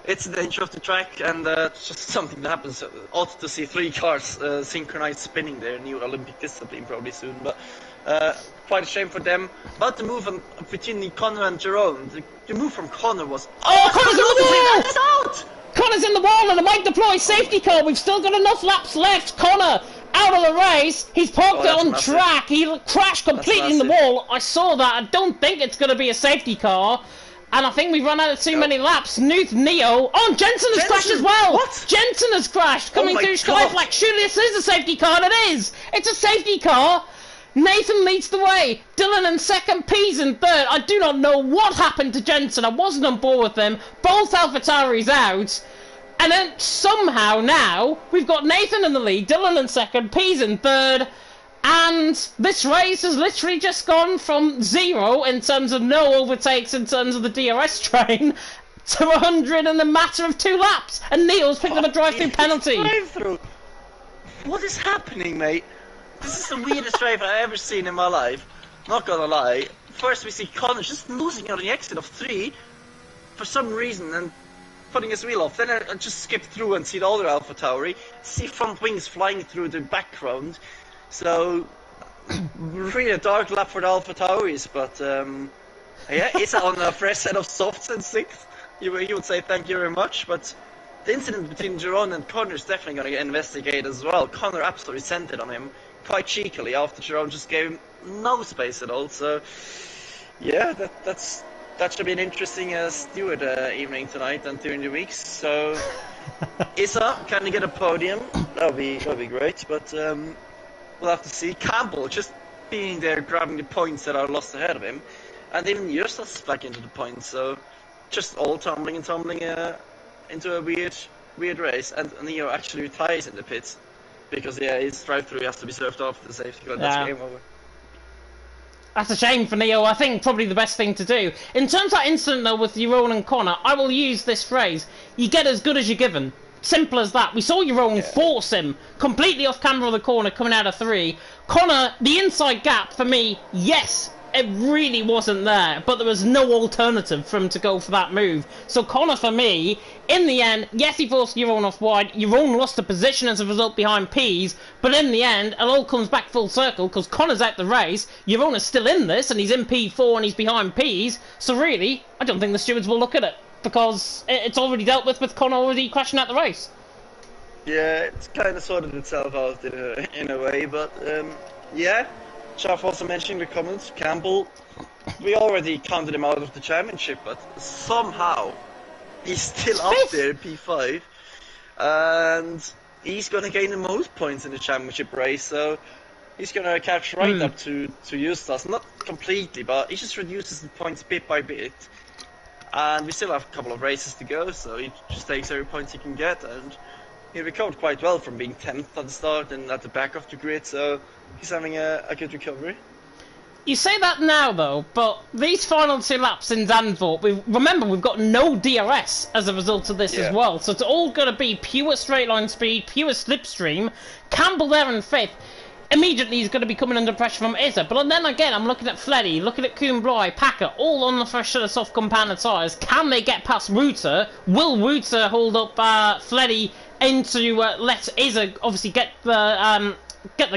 it's the nature of the track, and it's just something that happens. Odd to see 3 cars synchronized spinning there. New Olympic discipline probably soon, but quite a shame for them. But the move between Connor and Jeroen, the move from Connor was... Oh, Connor's in the wall! That's out! Connor's in the wall, and a Mike deploy safety car. We've still got enough laps left. Connor out of the race. He's parked it on track. He crashed completely in the wall. I saw that. I don't think it's going to be a safety car. And I think we've run out of too many laps. Nuth, Neo. Oh, and Jensen has crashed as well. What? Jensen has crashed. Coming through Skyflak. Surely this is a safety car. And it is. It's a safety car. Nathan leads the way. Dylan in 2nd. Pease in 3rd. I do not know what happened to Jensen. I wasn't on board with them. Both AlphaTauri's out. And then somehow now we've got Nathan in the lead. Dylan in 2nd. Pease in 3rd. And this race has literally just gone from 0 in terms of no overtakes in terms of the DRS train to 100 in a matter of 2 laps. And Neil's picked up a drive-through penalty. What is happening, mate? This is the weirdest drive I've ever seen in my life. Not gonna lie. First we see Connor just losing on the exit of 3 for some reason and putting his wheel off. Then I just skip through and see the other AlphaTauri. See front wings flying through the background. So, really a dark lap for the AlphaTauris, but yeah, it's on a fresh set of softs in 6th. You would say thank you very much, but the incident between Jeroen and Connor is definitely going to get investigated as well. Connor absolutely sent it on him quite cheekily after Jeroen just gave him no space at all. So, yeah, that should be an interesting steward evening tonight and during the weeks. So, Issa, can you get a podium? That'll be great, but we'll have to see. Campbell just being there, grabbing the points that are lost ahead of him, and even Justas back into the points. So just all tumbling into a weird race. And Neo actually retires in the pits because his drive-through has to be served off the safety car. That's game over. That's a shame for Neo. I think probably the best thing to do. In terms of that incident though with Jeroen and Connor, I will use this phrase: you get as good as you're given. Simple as that. We saw Jeroen force him completely off camera of the corner coming out of 3. Connor, the inside gap for me, yes, it really wasn't there, but there was no alternative for him to go for that move. So Connor, for me, in the end, yes, he forced Jeroen off wide. Jeroen lost a position as a result behind Pease, but in the end, it all comes back full circle because Connor's out the race. Jeroen is still in this, and he's in P4 and he's behind Pease. So really, I don't think the stewards will look at it, because it's already dealt with Connor already crashing out the race. Yeah, it's kind of sorted itself out in a way, but yeah. Chaff also mentioning the comments, Campbell, we already counted him out of the championship, but somehow he's still up there in P5, and he's going to gain the most points in the championship race, so he's going to catch right up to Justas. Not completely, but he just reduces the points bit by bit. And we still have a couple of races to go, so he just takes every point he can get, and he recovered quite well from being 10th at the start and at the back of the grid, so he's having a good recovery. You say that now, though, but these final 2 laps in Zandvoort, remember, we've got no DRS as a result of this as well, so it's all going to be pure straight line speed, pure slipstream. Campbell there in 5th. Immediately he's going to be coming under pressure from Izza, but then again I'm looking at Fleddy, looking at Koen Bly, Packer, all on the fresh set of soft compounded tyres. Can they get past Reuter? Will Reuter hold up Fleddy into let Izza obviously get the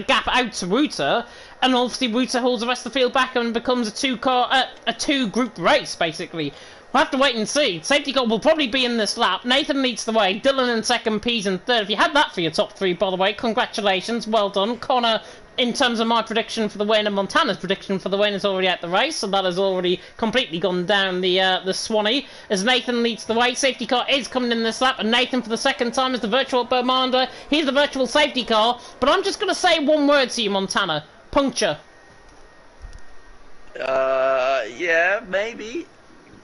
gap out to Ruta, and obviously Ruta holds the rest of the field back and becomes a two-group race basically. We'll have to wait and see. Safety car will probably be in this lap. Nathan leads the way. Dylan in second, Pease in third. If you had that for your top three, by the way, congratulations. Well done. Connor, in terms of my prediction for the win and Montana's prediction for the win, is already out the race, so that has already completely gone down the Swanee. As Nathan leads the way, safety car is coming in this lap, and Nathan for the second time is the virtual Beaumander. He's the virtual safety car, but I'm just going to say one word to you, Montana. Puncture. Yeah, maybe.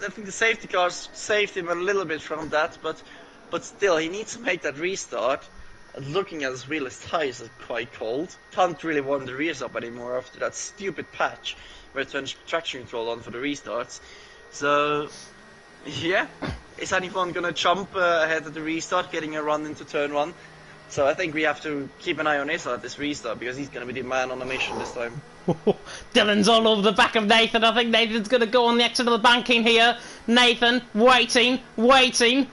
I think the safety cars saved him a little bit from that, but still, he needs to make that restart. And looking at his wheel, his tires are quite cold. Can't really warm the rears up anymore after that stupid patch where it turns traction control on for the restarts. So, yeah, is anyone gonna jump ahead of the restart, getting a run into turn one? So I think we have to keep an eye on Izza at this restart, because he's gonna be the man on a mission this time. Dylan's all over the back of Nathan. I think Nathan's going to go on the exit of the banking here. Nathan, waiting,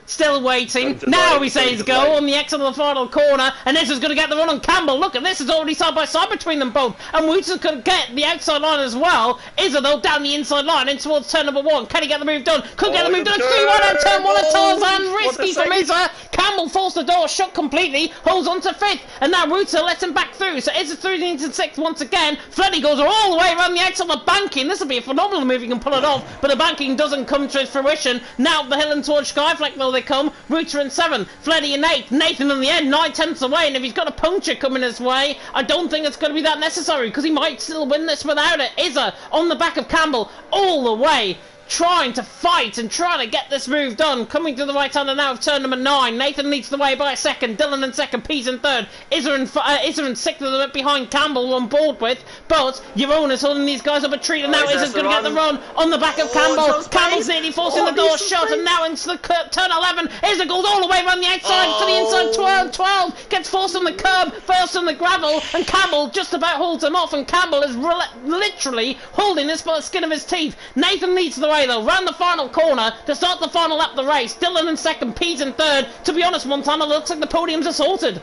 still waiting. Now he says go on the exit of the final corner, and this is going to get the run on Campbell. Look at this, it's already side by side between them both. And Woods could get the outside line as well. Izza, though, down the inside line in towards turn number one. Can he get the move done? Could get the move done. 3-1 out turn one at Tarzan. Risky from Izza. Campbell forced the door shut completely, holds on to fifth, and now Ruta lets him back through. So Izza through into sixth once again. Freddy goes all the way around the outside of the banking. This will be a phenomenal move, he can pull it off, but the banking doesn't come to fruition. Now up the hill and towards Skyfleck will they come. Ruta in 7, Freddy in 8, Nathan in the end 9/10 away, and if he's got a puncture coming his way, I don't think it's going to be that necessary, because he might still win this without it. Izza on the back of Campbell all the way, trying to fight and trying to get this move done. Coming to the right hander now of turn number 9. Nathan leads the way by a second. Dylan in second. Pease in third. Izza in sixth, a little bit behind Campbell on board with. But Jeroen is holding these guys up a treat, and now Izza's going to get the run on the back of Campbell. Campbell's nearly forcing the door shut, and now into the turn 11. Izza goes all the way around the outside to the inside 12. Gets forced on the curb, first on the gravel, and Campbell just about holds him off, and Campbell is literally holding this by the skin of his teeth. Nathan leads the way though, round the final corner to start the final lap of the race. Dylan in second, Pease in third. To be honest, Montana looks like the podium's are sorted.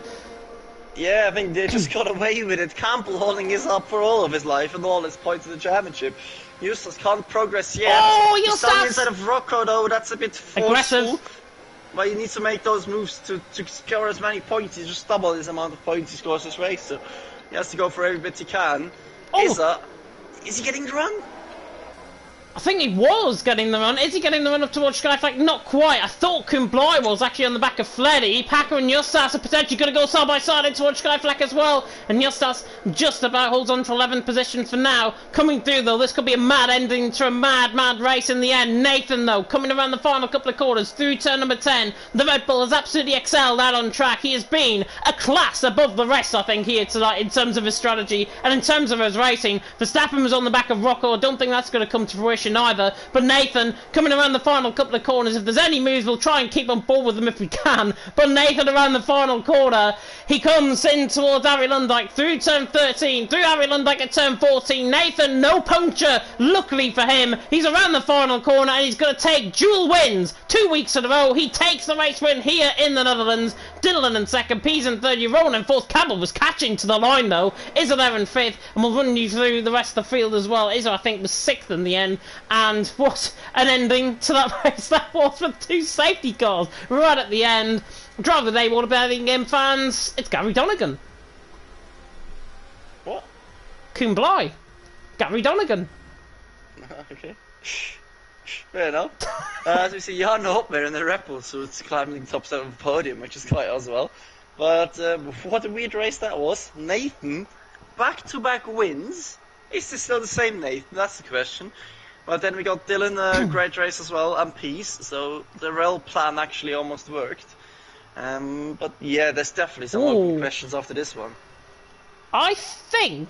Yeah, I think they just got away with it. Campbell holding his up for all of his life and all his points in the championship. Eustace can't progress yet. Oh, He's down inside of Rocco though, that's a bit forceful. Aggressive. But he needs to make those moves to score as many points. He's just double his amount of points he scores this race, so he has to go for every bit he can. Oh. Is he getting the run? I think he was getting the run. Is he getting the run up towards Skyfleck? Not quite. I thought Kumblai was actually on the back of Fleddy. Packer and Justas are potentially going to go side by side in towards Skyfleck as well. And Justas just about holds on to 11th position for now. Coming through though, this could be a mad ending to a mad race in the end. Nathan though, coming around the final couple of quarters through turn number 10. The Red Bull has absolutely excelled out on track. He has been a class above the rest, I think, here tonight in terms of his strategy and in terms of his racing. Verstappen was on the back of Rocco. I don't think that's going to come to fruition either, but Nathan coming around the final couple of corners. If there's any moves, we'll try and keep on board with them if we can, but Nathan around the final corner, he comes in towards Harry Lundijk through turn 13, through Harry Lundijk at turn 14. Nathan, no puncture, luckily for him. He's around the final corner and he's going to take dual wins 2 weeks in a row. He takes the race win here in the Netherlands. Dylan in second, Pease in third, Jeroen in fourth. Campbell was catching to the line though. Izza there in fifth, and we'll run you through the rest of the field as well. Izza, I think, was sixth in the end, and what an ending to that race that was with two safety cars right at the end. Drive the day, Water Birmingham fans. It's Gary Donegan. What? Kumblai. Gary Donegan. Okay. Fair enough. As we see, Jan up there in the Red Bull, so it's climbing top 7 podium, which is quite as well. But what a weird race that was. Nathan, back-to-back wins. Is this still the same Nathan? That's the question. But then we got Dylan, great race as well, and Pease. So the rail plan actually almost worked. But yeah, there's definitely some open questions after this one. I think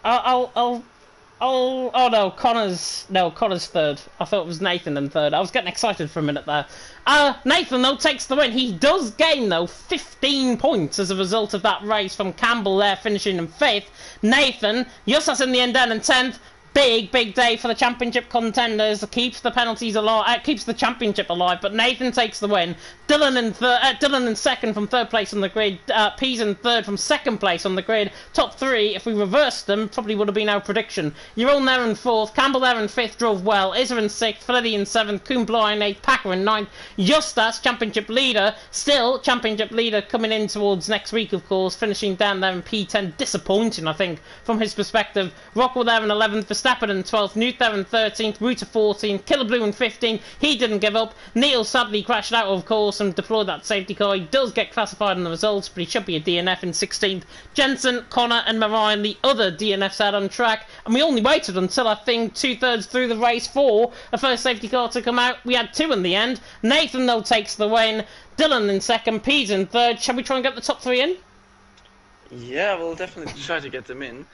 oh no, Connor's third. I thought it was Nathan in third. I was getting excited for a minute there. Nathan though takes the win. He does gain though 15 points as a result of that race from Campbell there finishing in 5th. Nathan, Justas in the end down in 10th. Big day for the championship contenders. Keeps the penalties alive, keeps the championship alive. But Nathan takes the win. Dylan in second from third place on the grid. Peas in third from second place on the grid. Top three, if we reversed them, probably would have been our prediction. Jeroen there in fourth. Campbell there in fifth, drove well. Izza in sixth. Freddy in seventh. Kuhnblau in eighth. Packer in ninth. Justas, championship leader. Still championship leader coming in towards next week, of course. Finishing down there in P10. Disappointing, I think, from his perspective. Rockwell there in 11th. Verstappen in 12th, Newt there in 13th, Ruta 14th, Killer Blue in 15th. He didn't give up. Neil sadly crashed out, of course, and deployed that safety car. He does get classified in the results, but he should be a DNF in 16th. Jensen, Connor and Marion, the other DNFs out on track, and we only waited until, I think, 2/3 through the race for a first safety car to come out. We had 2 in the end. Nathan, though, takes the win. Dylan in second, Peas in third. Shall we try and get the top 3 in? Yeah, we'll definitely try to get them in.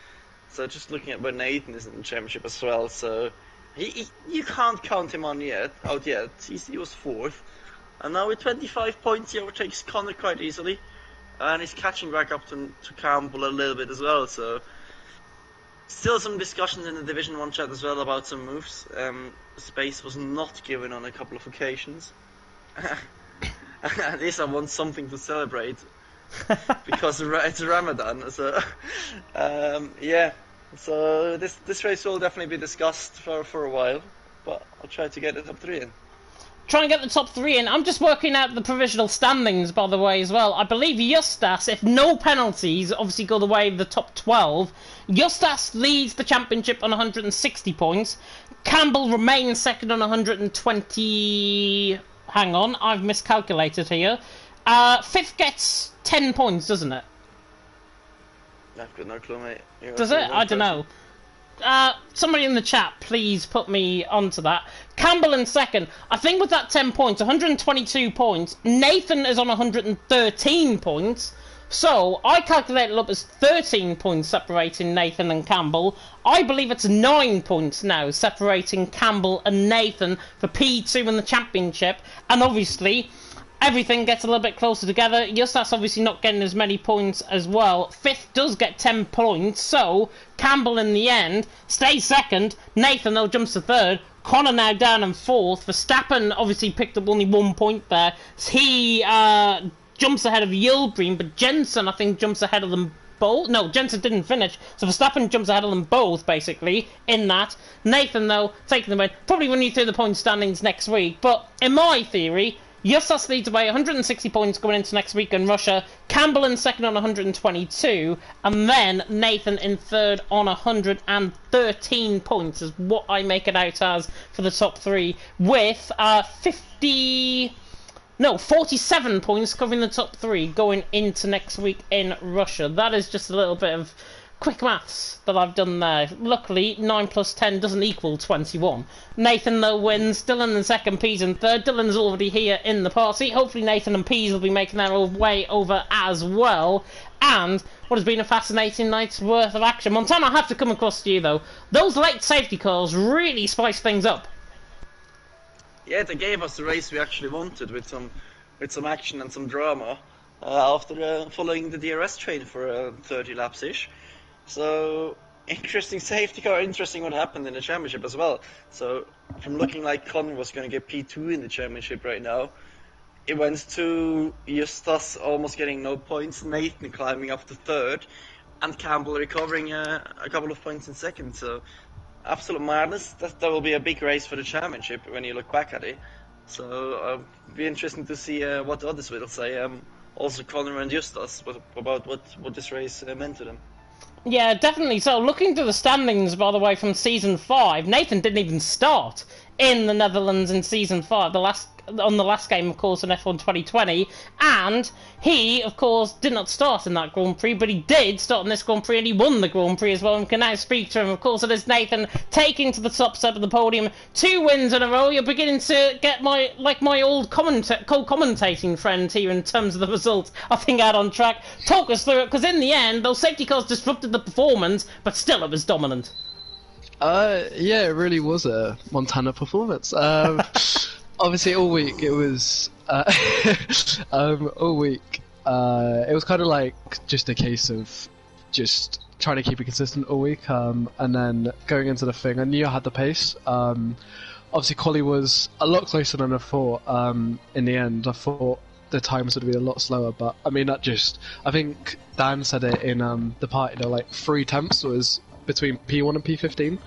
So just looking at where Nathan is in the championship as well, so you can't count him out yet. He was 4th, and now with 25 points he overtakes Connor quite easily, and he's catching back up to Campbell a little bit as well. So still some discussions in the Division 1 chat as well about some moves. Space was not given on a couple of occasions. At least I want something to celebrate. Because it's Ramadan, so yeah. So this race will definitely be discussed for a while, but I'll try to get the top 3 in. Try and get the top 3 in. I'm just working out the provisional standings, by the way, as well. I believe Justas, if no penalties, obviously go the way of the top 12. Justas leads the championship on 160 points. Campbell remains second on 120. Hang on, I've miscalculated here. 5th gets 10 points, doesn't it? I've got no clue, mate. Does it? I don't know. Somebody in the chat, please put me onto that. Campbell in second. I think with that 10 points, 122 points. Nathan is on 113 points. So, I calculated it up as 13 points separating Nathan and Campbell. I believe it's 9 points now separating Campbell and Nathan for P2 in the championship. And obviously, everything gets a little bit closer together. Justas obviously not getting as many points as well. 5th does get 10 points, so Campbell in the end stays second. Nathan, though, jumps to 3rd. Connor now down in 4th. Verstappen obviously picked up only 1 point there. He jumps ahead of Yilbreen, but Jensen, I think, jumps ahead of them both. No, Jensen didn't finish, so Verstappen jumps ahead of them both, basically, in that. Nathan, though, taking the win. Probably run you through the point standings next week, but in my theory, Justas leads away 160 points going into next week in Russia. Campbell in second on 122. And then Nathan in third on 113 points is what I make it out as for the top 3. With 47 points covering the top 3 going into next week in Russia. That is just a little bit of quick maths that I've done there. Luckily, 9 plus 10 doesn't equal 21. Nathan, though, wins. Dylan in second, Peas in third. Dylan's already here in the party. Hopefully Nathan and Peas will be making their way over as well. And what has been a fascinating night's worth of action. Montana, I have to come across to you, though. Those late safety cars really spice things up. Yeah, they gave us the race we actually wanted with some action and some drama after following the DRS train for 30 laps-ish. So, interesting safety car, interesting what happened in the championship as well. So, from looking like Connor was going to get P2 in the championship right now, it went to Justas almost getting no points, Nathan climbing up to 3rd, and Campbell recovering a couple of points in 2nd. So, absolute madness. That will be a big race for the championship when you look back at it. So, be interesting to see what the others will say. Also, Connor and Justas about what this race meant to them. Yeah, definitely. So, looking to the standings, by the way, from Season 5, Nathan didn't even start in the Netherlands in Season 5, on the last game, of course, in F1 2020, and he, of course, did not start in that Grand Prix, but he did start in this Grand Prix, and he won the Grand Prix as well, and we can now speak to him. Of course, it is Nathan taking to the top side of the podium, 2 wins in a row. You're beginning to get my old co-commentating friend here in terms of the results. I think out on track. Talk us through it, because in the end, those safety cars disrupted the performance, but still it was dominant. Yeah, it really was a Montana performance. Obviously, all week it was. All week, it was kind of like just a case of just trying to keep it consistent all week, and then going into the thing, I knew I had the pace. Obviously, quali was a lot closer than I thought. In the end, I thought the times would be a lot slower, but I mean, I think Dan said it in the party, like 3 temps was between P1 and P15,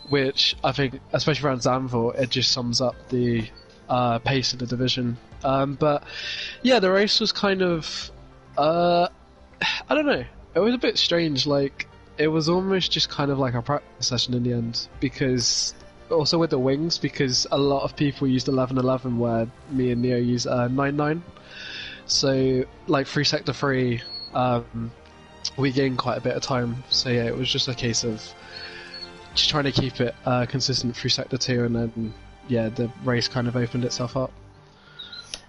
which I think, especially around Zandvoort, it just sums up the pace of the division. But yeah, the race was kind of, I don't know, it was a bit strange, like, it was almost just kind of like a practice session in the end, because also with the wings, because a lot of people used 11-11 where me and Neo use 9-9. So, like, 3 sector 3, we gained quite a bit of time. So yeah, it was just a case of just trying to keep it consistent through sector 2, and then, yeah, the race kind of opened itself up.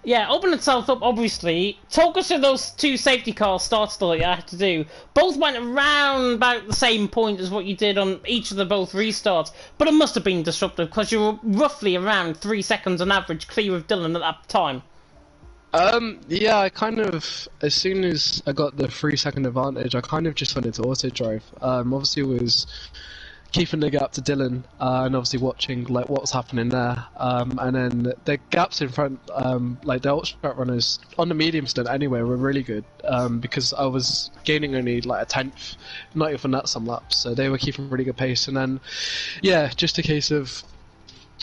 Yeah, opened itself up, obviously. Talk us through those 2 safety car starts that you had to do. Both went around about the same point as what you did on each of the both restarts, but it must have been disruptive because you were roughly around 3 seconds on average clear of Dylan at that time. Yeah, I kind of, as soon as I got the 3-second advantage, I kind of just went into auto drive. Obviously was keeping the gap to Dylan, and obviously watching like what was happening there. And then the gaps in front, like the ultra runners on the medium stint anyway, were really good, because I was gaining only like a 10th, not even that some laps, so they were keeping really good pace. And then, yeah, just a case of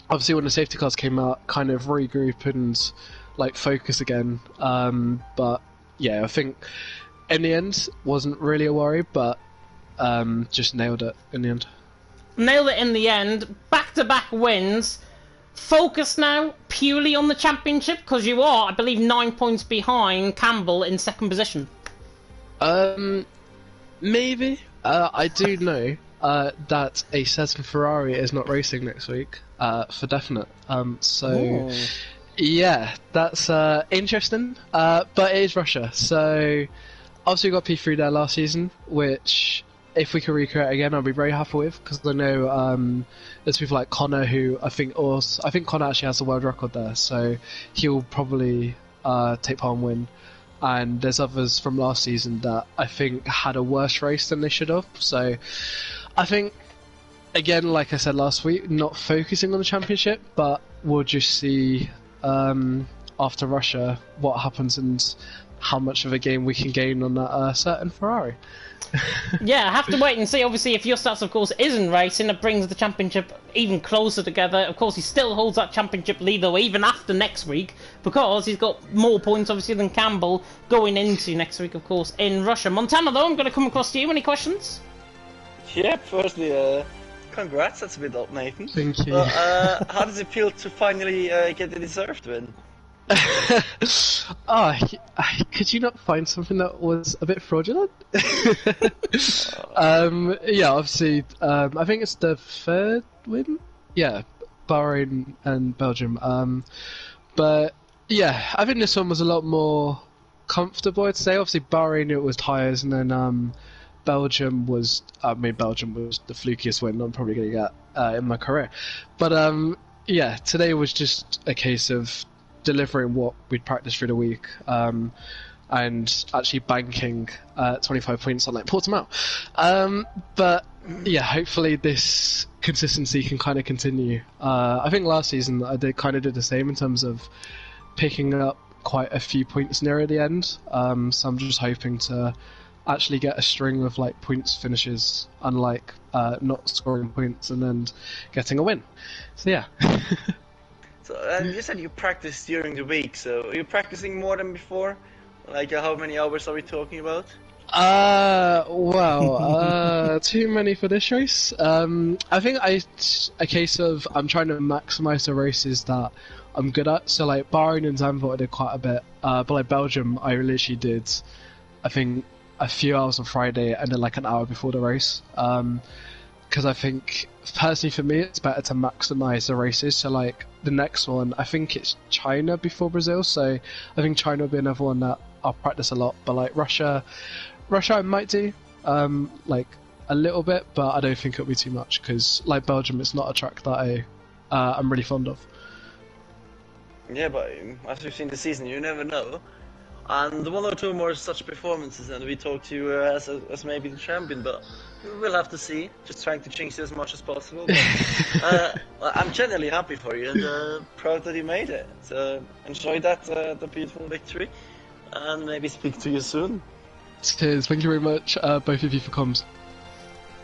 obviously when the safety cars came out, kind of regroup and like focus again. But yeah, I think in the end wasn't really a worry, but just nailed it in the end. Nailed it in the end. Back-to-back wins. Focus now purely on the championship, because you are, I believe, 9 points behind Campbell in second position. Maybe. I do know that a certain Ferrari is not racing next week, for definite. So, Ooh. Yeah, that's interesting. But it is Russia, so obviously we got P3 there last season, which, if we can recreate again, I'll be very happy with, because I know there's people like Connor who I think Connor actually has the world record there, so he'll probably take part and win. And there's others from last season that I think had a worse race than they should have. So I think, again, like I said last week, not focusing on the championship, but we'll just see after Russia what happens and how much of a game we can gain on that certain Ferrari. Yeah, I have to wait and see. Obviously, if Justas, of course, isn't racing, it brings the championship even closer together. Of course, he still holds that championship lead, though, even after next week, because he's got more points, obviously, than Campbell going into next week, of course, in Russia. Montana, though, I'm going to come across to you. Any questions? Yeah, firstly, congrats, that's a bit old, Nathan. Thank you. How does it feel to finally get the deserved win? Could you not find something that was a bit fraudulent? Yeah, obviously, I think it's the 3rd win. Yeah, Bahrain and Belgium. But yeah, I think this one was a lot more comfortable, I'd say. Obviously, Bahrain, it was tyres, and then Belgium was the flukiest win I'm probably going to get in my career. But yeah, today was just a case of delivering what we'd practiced through the week, and actually banking 25 points on like Portimao. But yeah, hopefully this consistency can kind of continue. I think last season I did the same in terms of picking up quite a few points near the end. So I'm just hoping to actually get a string of like points finishes, unlike not scoring points and then getting a win. So yeah. So, you said you practiced during the week, so are you practicing more than before? Like, how many hours are we talking about? Too many for this race. I think a case of I'm trying to maximise the races that I'm good at. So like Bahrain and Zandvoort I did quite a bit, but like Belgium I literally did, I think, a few hours on Friday and then like an hour before the race. Because I think, personally for me, it's better to maximise the races. So like the next one, I think it's China before Brazil. So I think China will be another one that I'll practice a lot. But like Russia I might do like a little bit, but I don't think it'll be too much because like Belgium, it's not a track that I'm really fond of. Yeah, but as we've seen this season, you never know. And one or two more such performances, and we talk to you as maybe the champion. But we'll have to see. Just trying to jinx you as much as possible. But, I'm genuinely happy for you and proud that you made it. So enjoy that the beautiful victory, and maybe speak to you soon. Cheers, thank you very much, both of you, for comms.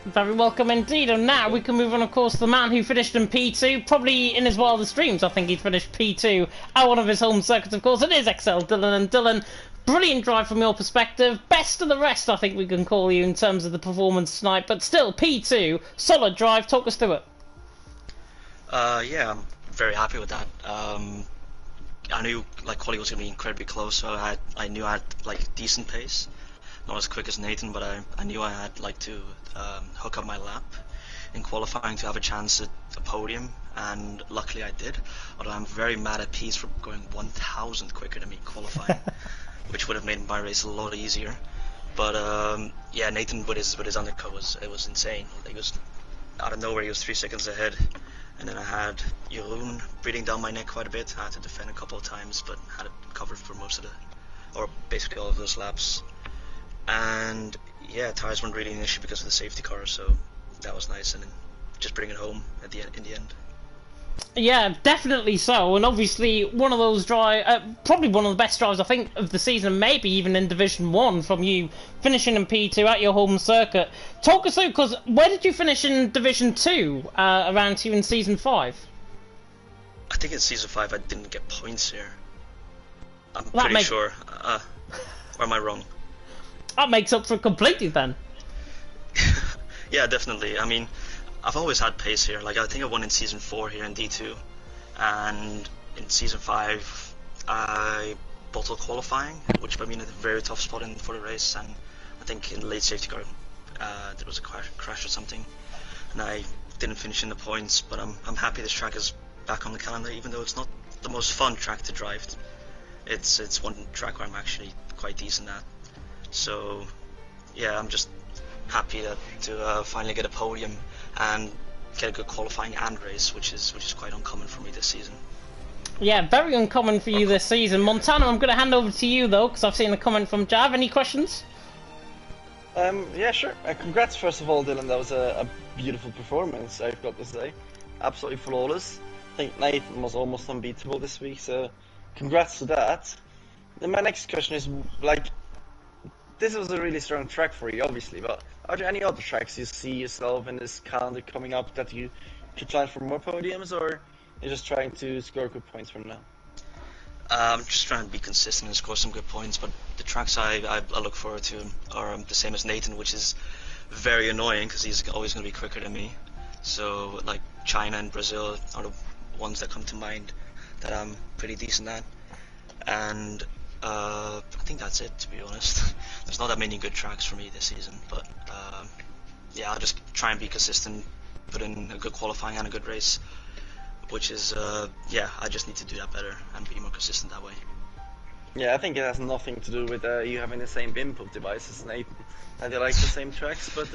Very welcome indeed. And now we can move on, of course, to the man who finished in P2, probably in his wildest dreams. I think he'd finished P2 at one of his home circuits, of course. It is XL Dylan. And Dylan, brilliant drive from your perspective. Best of the rest, I think we can call you in terms of the performance tonight. But still, P2, solid drive. Talk us through it. Yeah, I'm very happy with that. I knew like quality was going to be incredibly close, so I knew I had like decent pace. Not as quick as Nathan, but I knew I had like to hook up my lap in qualifying to have a chance at a podium, and luckily I did. Although I'm very mad at Pease for going 1,000 quicker than me qualifying, which would have made my race a lot easier. But yeah, Nathan with his undercut was insane. He was out of nowhere. He was 3 seconds ahead, and then I had Jeroen breathing down my neck quite a bit. I had to defend a couple of times, but had it covered for most of or basically all of those laps. And yeah, tires weren't really an issue because of the safety car, so that was nice, and then just bring it home in the end. Yeah, definitely so, and obviously one of those probably one of the best drives I think of the season, maybe even in Division 1, from you finishing in P2 at your home circuit. Talk us through, because where did you finish in Division 2 around you in Season 5? I think in Season 5 I didn't get points here. I'm pretty sure. Or am I wrong? That makes up for it completely then. Yeah, definitely. I mean, I've always had pace here. Like, I think I won in Season 4 here in D2, and in Season 5 I bottled qualifying, which put me in a very tough spot for the race, and I think in the late safety car there was a crash or something, and I didn't finish in the points. But I'm happy this track is back on the calendar, even though it's not the most fun track to drive. It's one track where I'm actually quite decent at. So yeah, I'm just happy to finally get a podium and get a good qualifying and race, which is quite uncommon for me this season. Yeah, very uncommon for you this season. Montana, I'm going to hand over to you though, because I've seen a comment from Jav. Any questions? Yeah, sure. Congrats first of all, Dylan. That was a beautiful performance, I've got to say. Absolutely flawless. I think Nathan was almost unbeatable this week, so congrats to that. Then my next question is, like, this was a really strong track for you, obviously, but are there any other tracks you see yourself in this calendar coming up that you could try for more podiums, or you're just trying to score good points from now? I'm just trying to be consistent and score some good points, but the tracks I look forward to are the same as Nathan, which is very annoying because he's always going to be quicker than me. So like China and Brazil are the ones that come to mind that I'm pretty decent at, and I think that's it, to be honest. There's not that many good tracks for me this season, but yeah, I'll just try and be consistent, put in a good qualifying and a good race, which is, yeah, I just need to do that better and be more consistent that way. Yeah, I think it has nothing to do with you having the same input device as Nathan, and they like the same tracks, but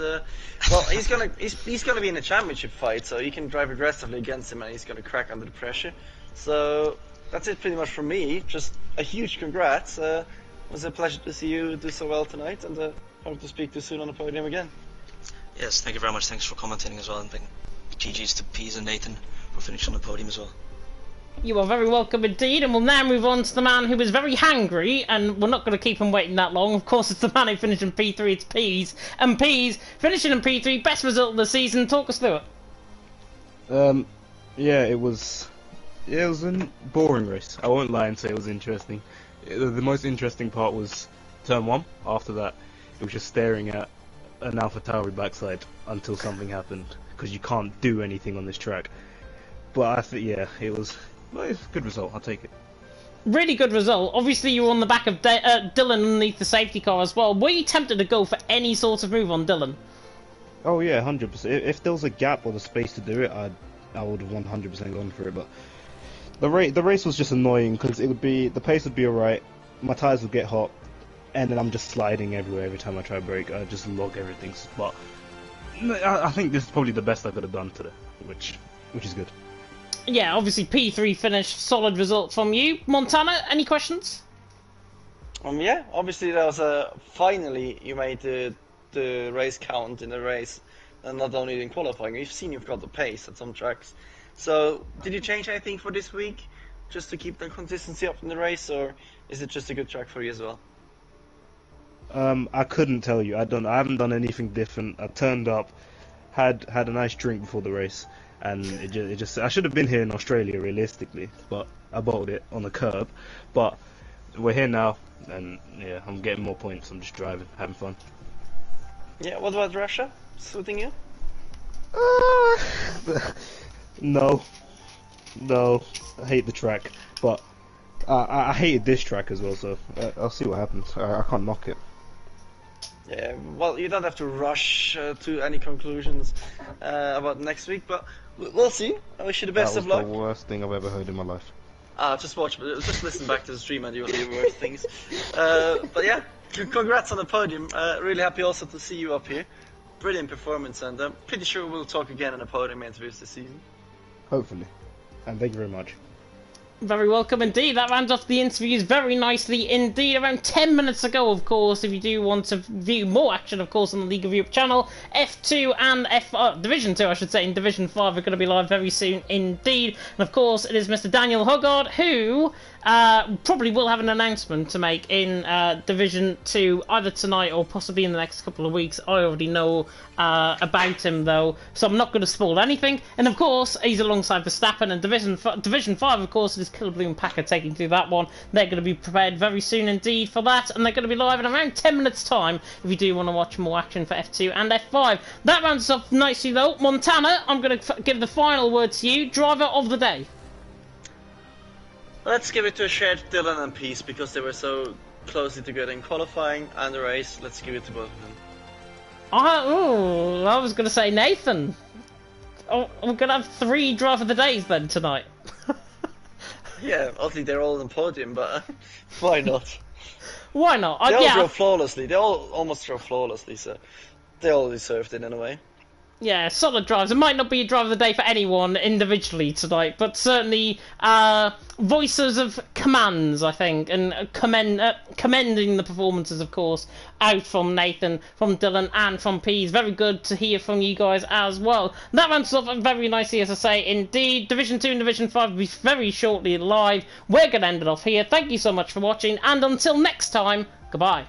well, he's gonna be in a championship fight, so you can drive aggressively against him and he's gonna crack under the pressure. So that's it pretty much from me. Just a huge congrats. It was a pleasure to see you do so well tonight, and hope to speak to you soon on the podium again. Yes, thank you very much. Thanks for commentating as well, and GG's to Pease and Nathan for finishing on the podium as well. You are very welcome indeed, and we'll now move on to the man who was very hangry, and we're not going to keep him waiting that long. Of course, it's the man who finished in P3, it's Pease. And Pease, finishing in P3, best result of the season. Talk us through it. Yeah, it was a boring race. I won't lie and say it was interesting. The most interesting part was turn 1. After that, it was just staring at an AlphaTauri backside until something happened, because you can't do anything on this track. But I think, yeah, it's a good result. I'll take it. Really good result. Obviously, you were on the back of Dylan underneath the safety car as well. Were you tempted to go for any sort of move on Dylan? Oh yeah, 100%. If there was a gap or the space to do it, I would have 100% gone for it. But the race was just annoying because the pace would be alright, my tires would get hot, and then I'm just sliding everywhere every time I try to brake. I just log everything. But I think this is probably the best I could have done today, which is good. Yeah, obviously P3 finish, solid result from you. Montana, any questions? Yeah, obviously that was finally you made the race count in the race, and not only in qualifying. We've seen you've got the pace at some tracks. So, did you change anything for this week, just to keep the consistency up in the race, or is it just a good track for you as well? I couldn't tell you. I haven't done anything different. I turned up, had a nice drink before the race, and it just I should have been here in Australia realistically, but I bottled it on the curb. But we're here now, and yeah, I'm getting more points. I'm just driving, having fun. Yeah, what about Russia? Suiting you? No, I hate the track, but I hated this track as well. So I'll see what happens. I can't knock it. Yeah, well, you don't have to rush to any conclusions about next week, but we'll see. I wish you the best of luck. That was the worst thing I've ever heard in my life. Just listen back to the stream and you'll hear worse things. But yeah, congrats on the podium. Really happy also to see you up here. Brilliant performance, and I'm pretty sure we'll talk again on the podium interviews this season. Hopefully. And thank you very much. Very welcome indeed. That rounds off the interviews very nicely indeed. Around 10 minutes ago, of course, if you do want to view more action, of course, on the League of Europe channel, F2 and Division 2, I should say, in Division 5 are going to be live very soon indeed. And of course, it is Mr. Daniel Hoggard, who probably will have an announcement to make in Division 2 either tonight or possibly in the next couple of weeks. I already know about him, though, so I'm not going to spoil anything. And of course, he's alongside Verstappen, and Division 5, of course, it is Killer and Packer taking through that one. They're going to be prepared very soon indeed for that, and they're going to be live in around 10 minutes time if you do want to watch more action for F2 and F5. That rounds us off nicely though. Montana, I'm going to give the final word to you. Driver of the day. Let's give it to Shared, Dylan and Peace, because they were so closely together in qualifying and the race. Let's give it to both of them. I was going to say Nathan. Oh, we're going to have 3 driver of the days then tonight. Yeah, obviously they're all on the podium, but why not? Why not? They all drove flawlessly. They all almost drove flawlessly, so they all deserved it in a way. Yeah, solid drives. It might not be a drive of the day for anyone individually tonight, but certainly voices of commands, I think, and commending the performances, of course, out from Nathan, from Dylan, and from Pease. Very good to hear from you guys as well. That runs off very nicely, as I say, indeed. Division 2 and Division 5 will be very shortly live. We're going to end it off here. Thank you so much for watching, and until next time, goodbye.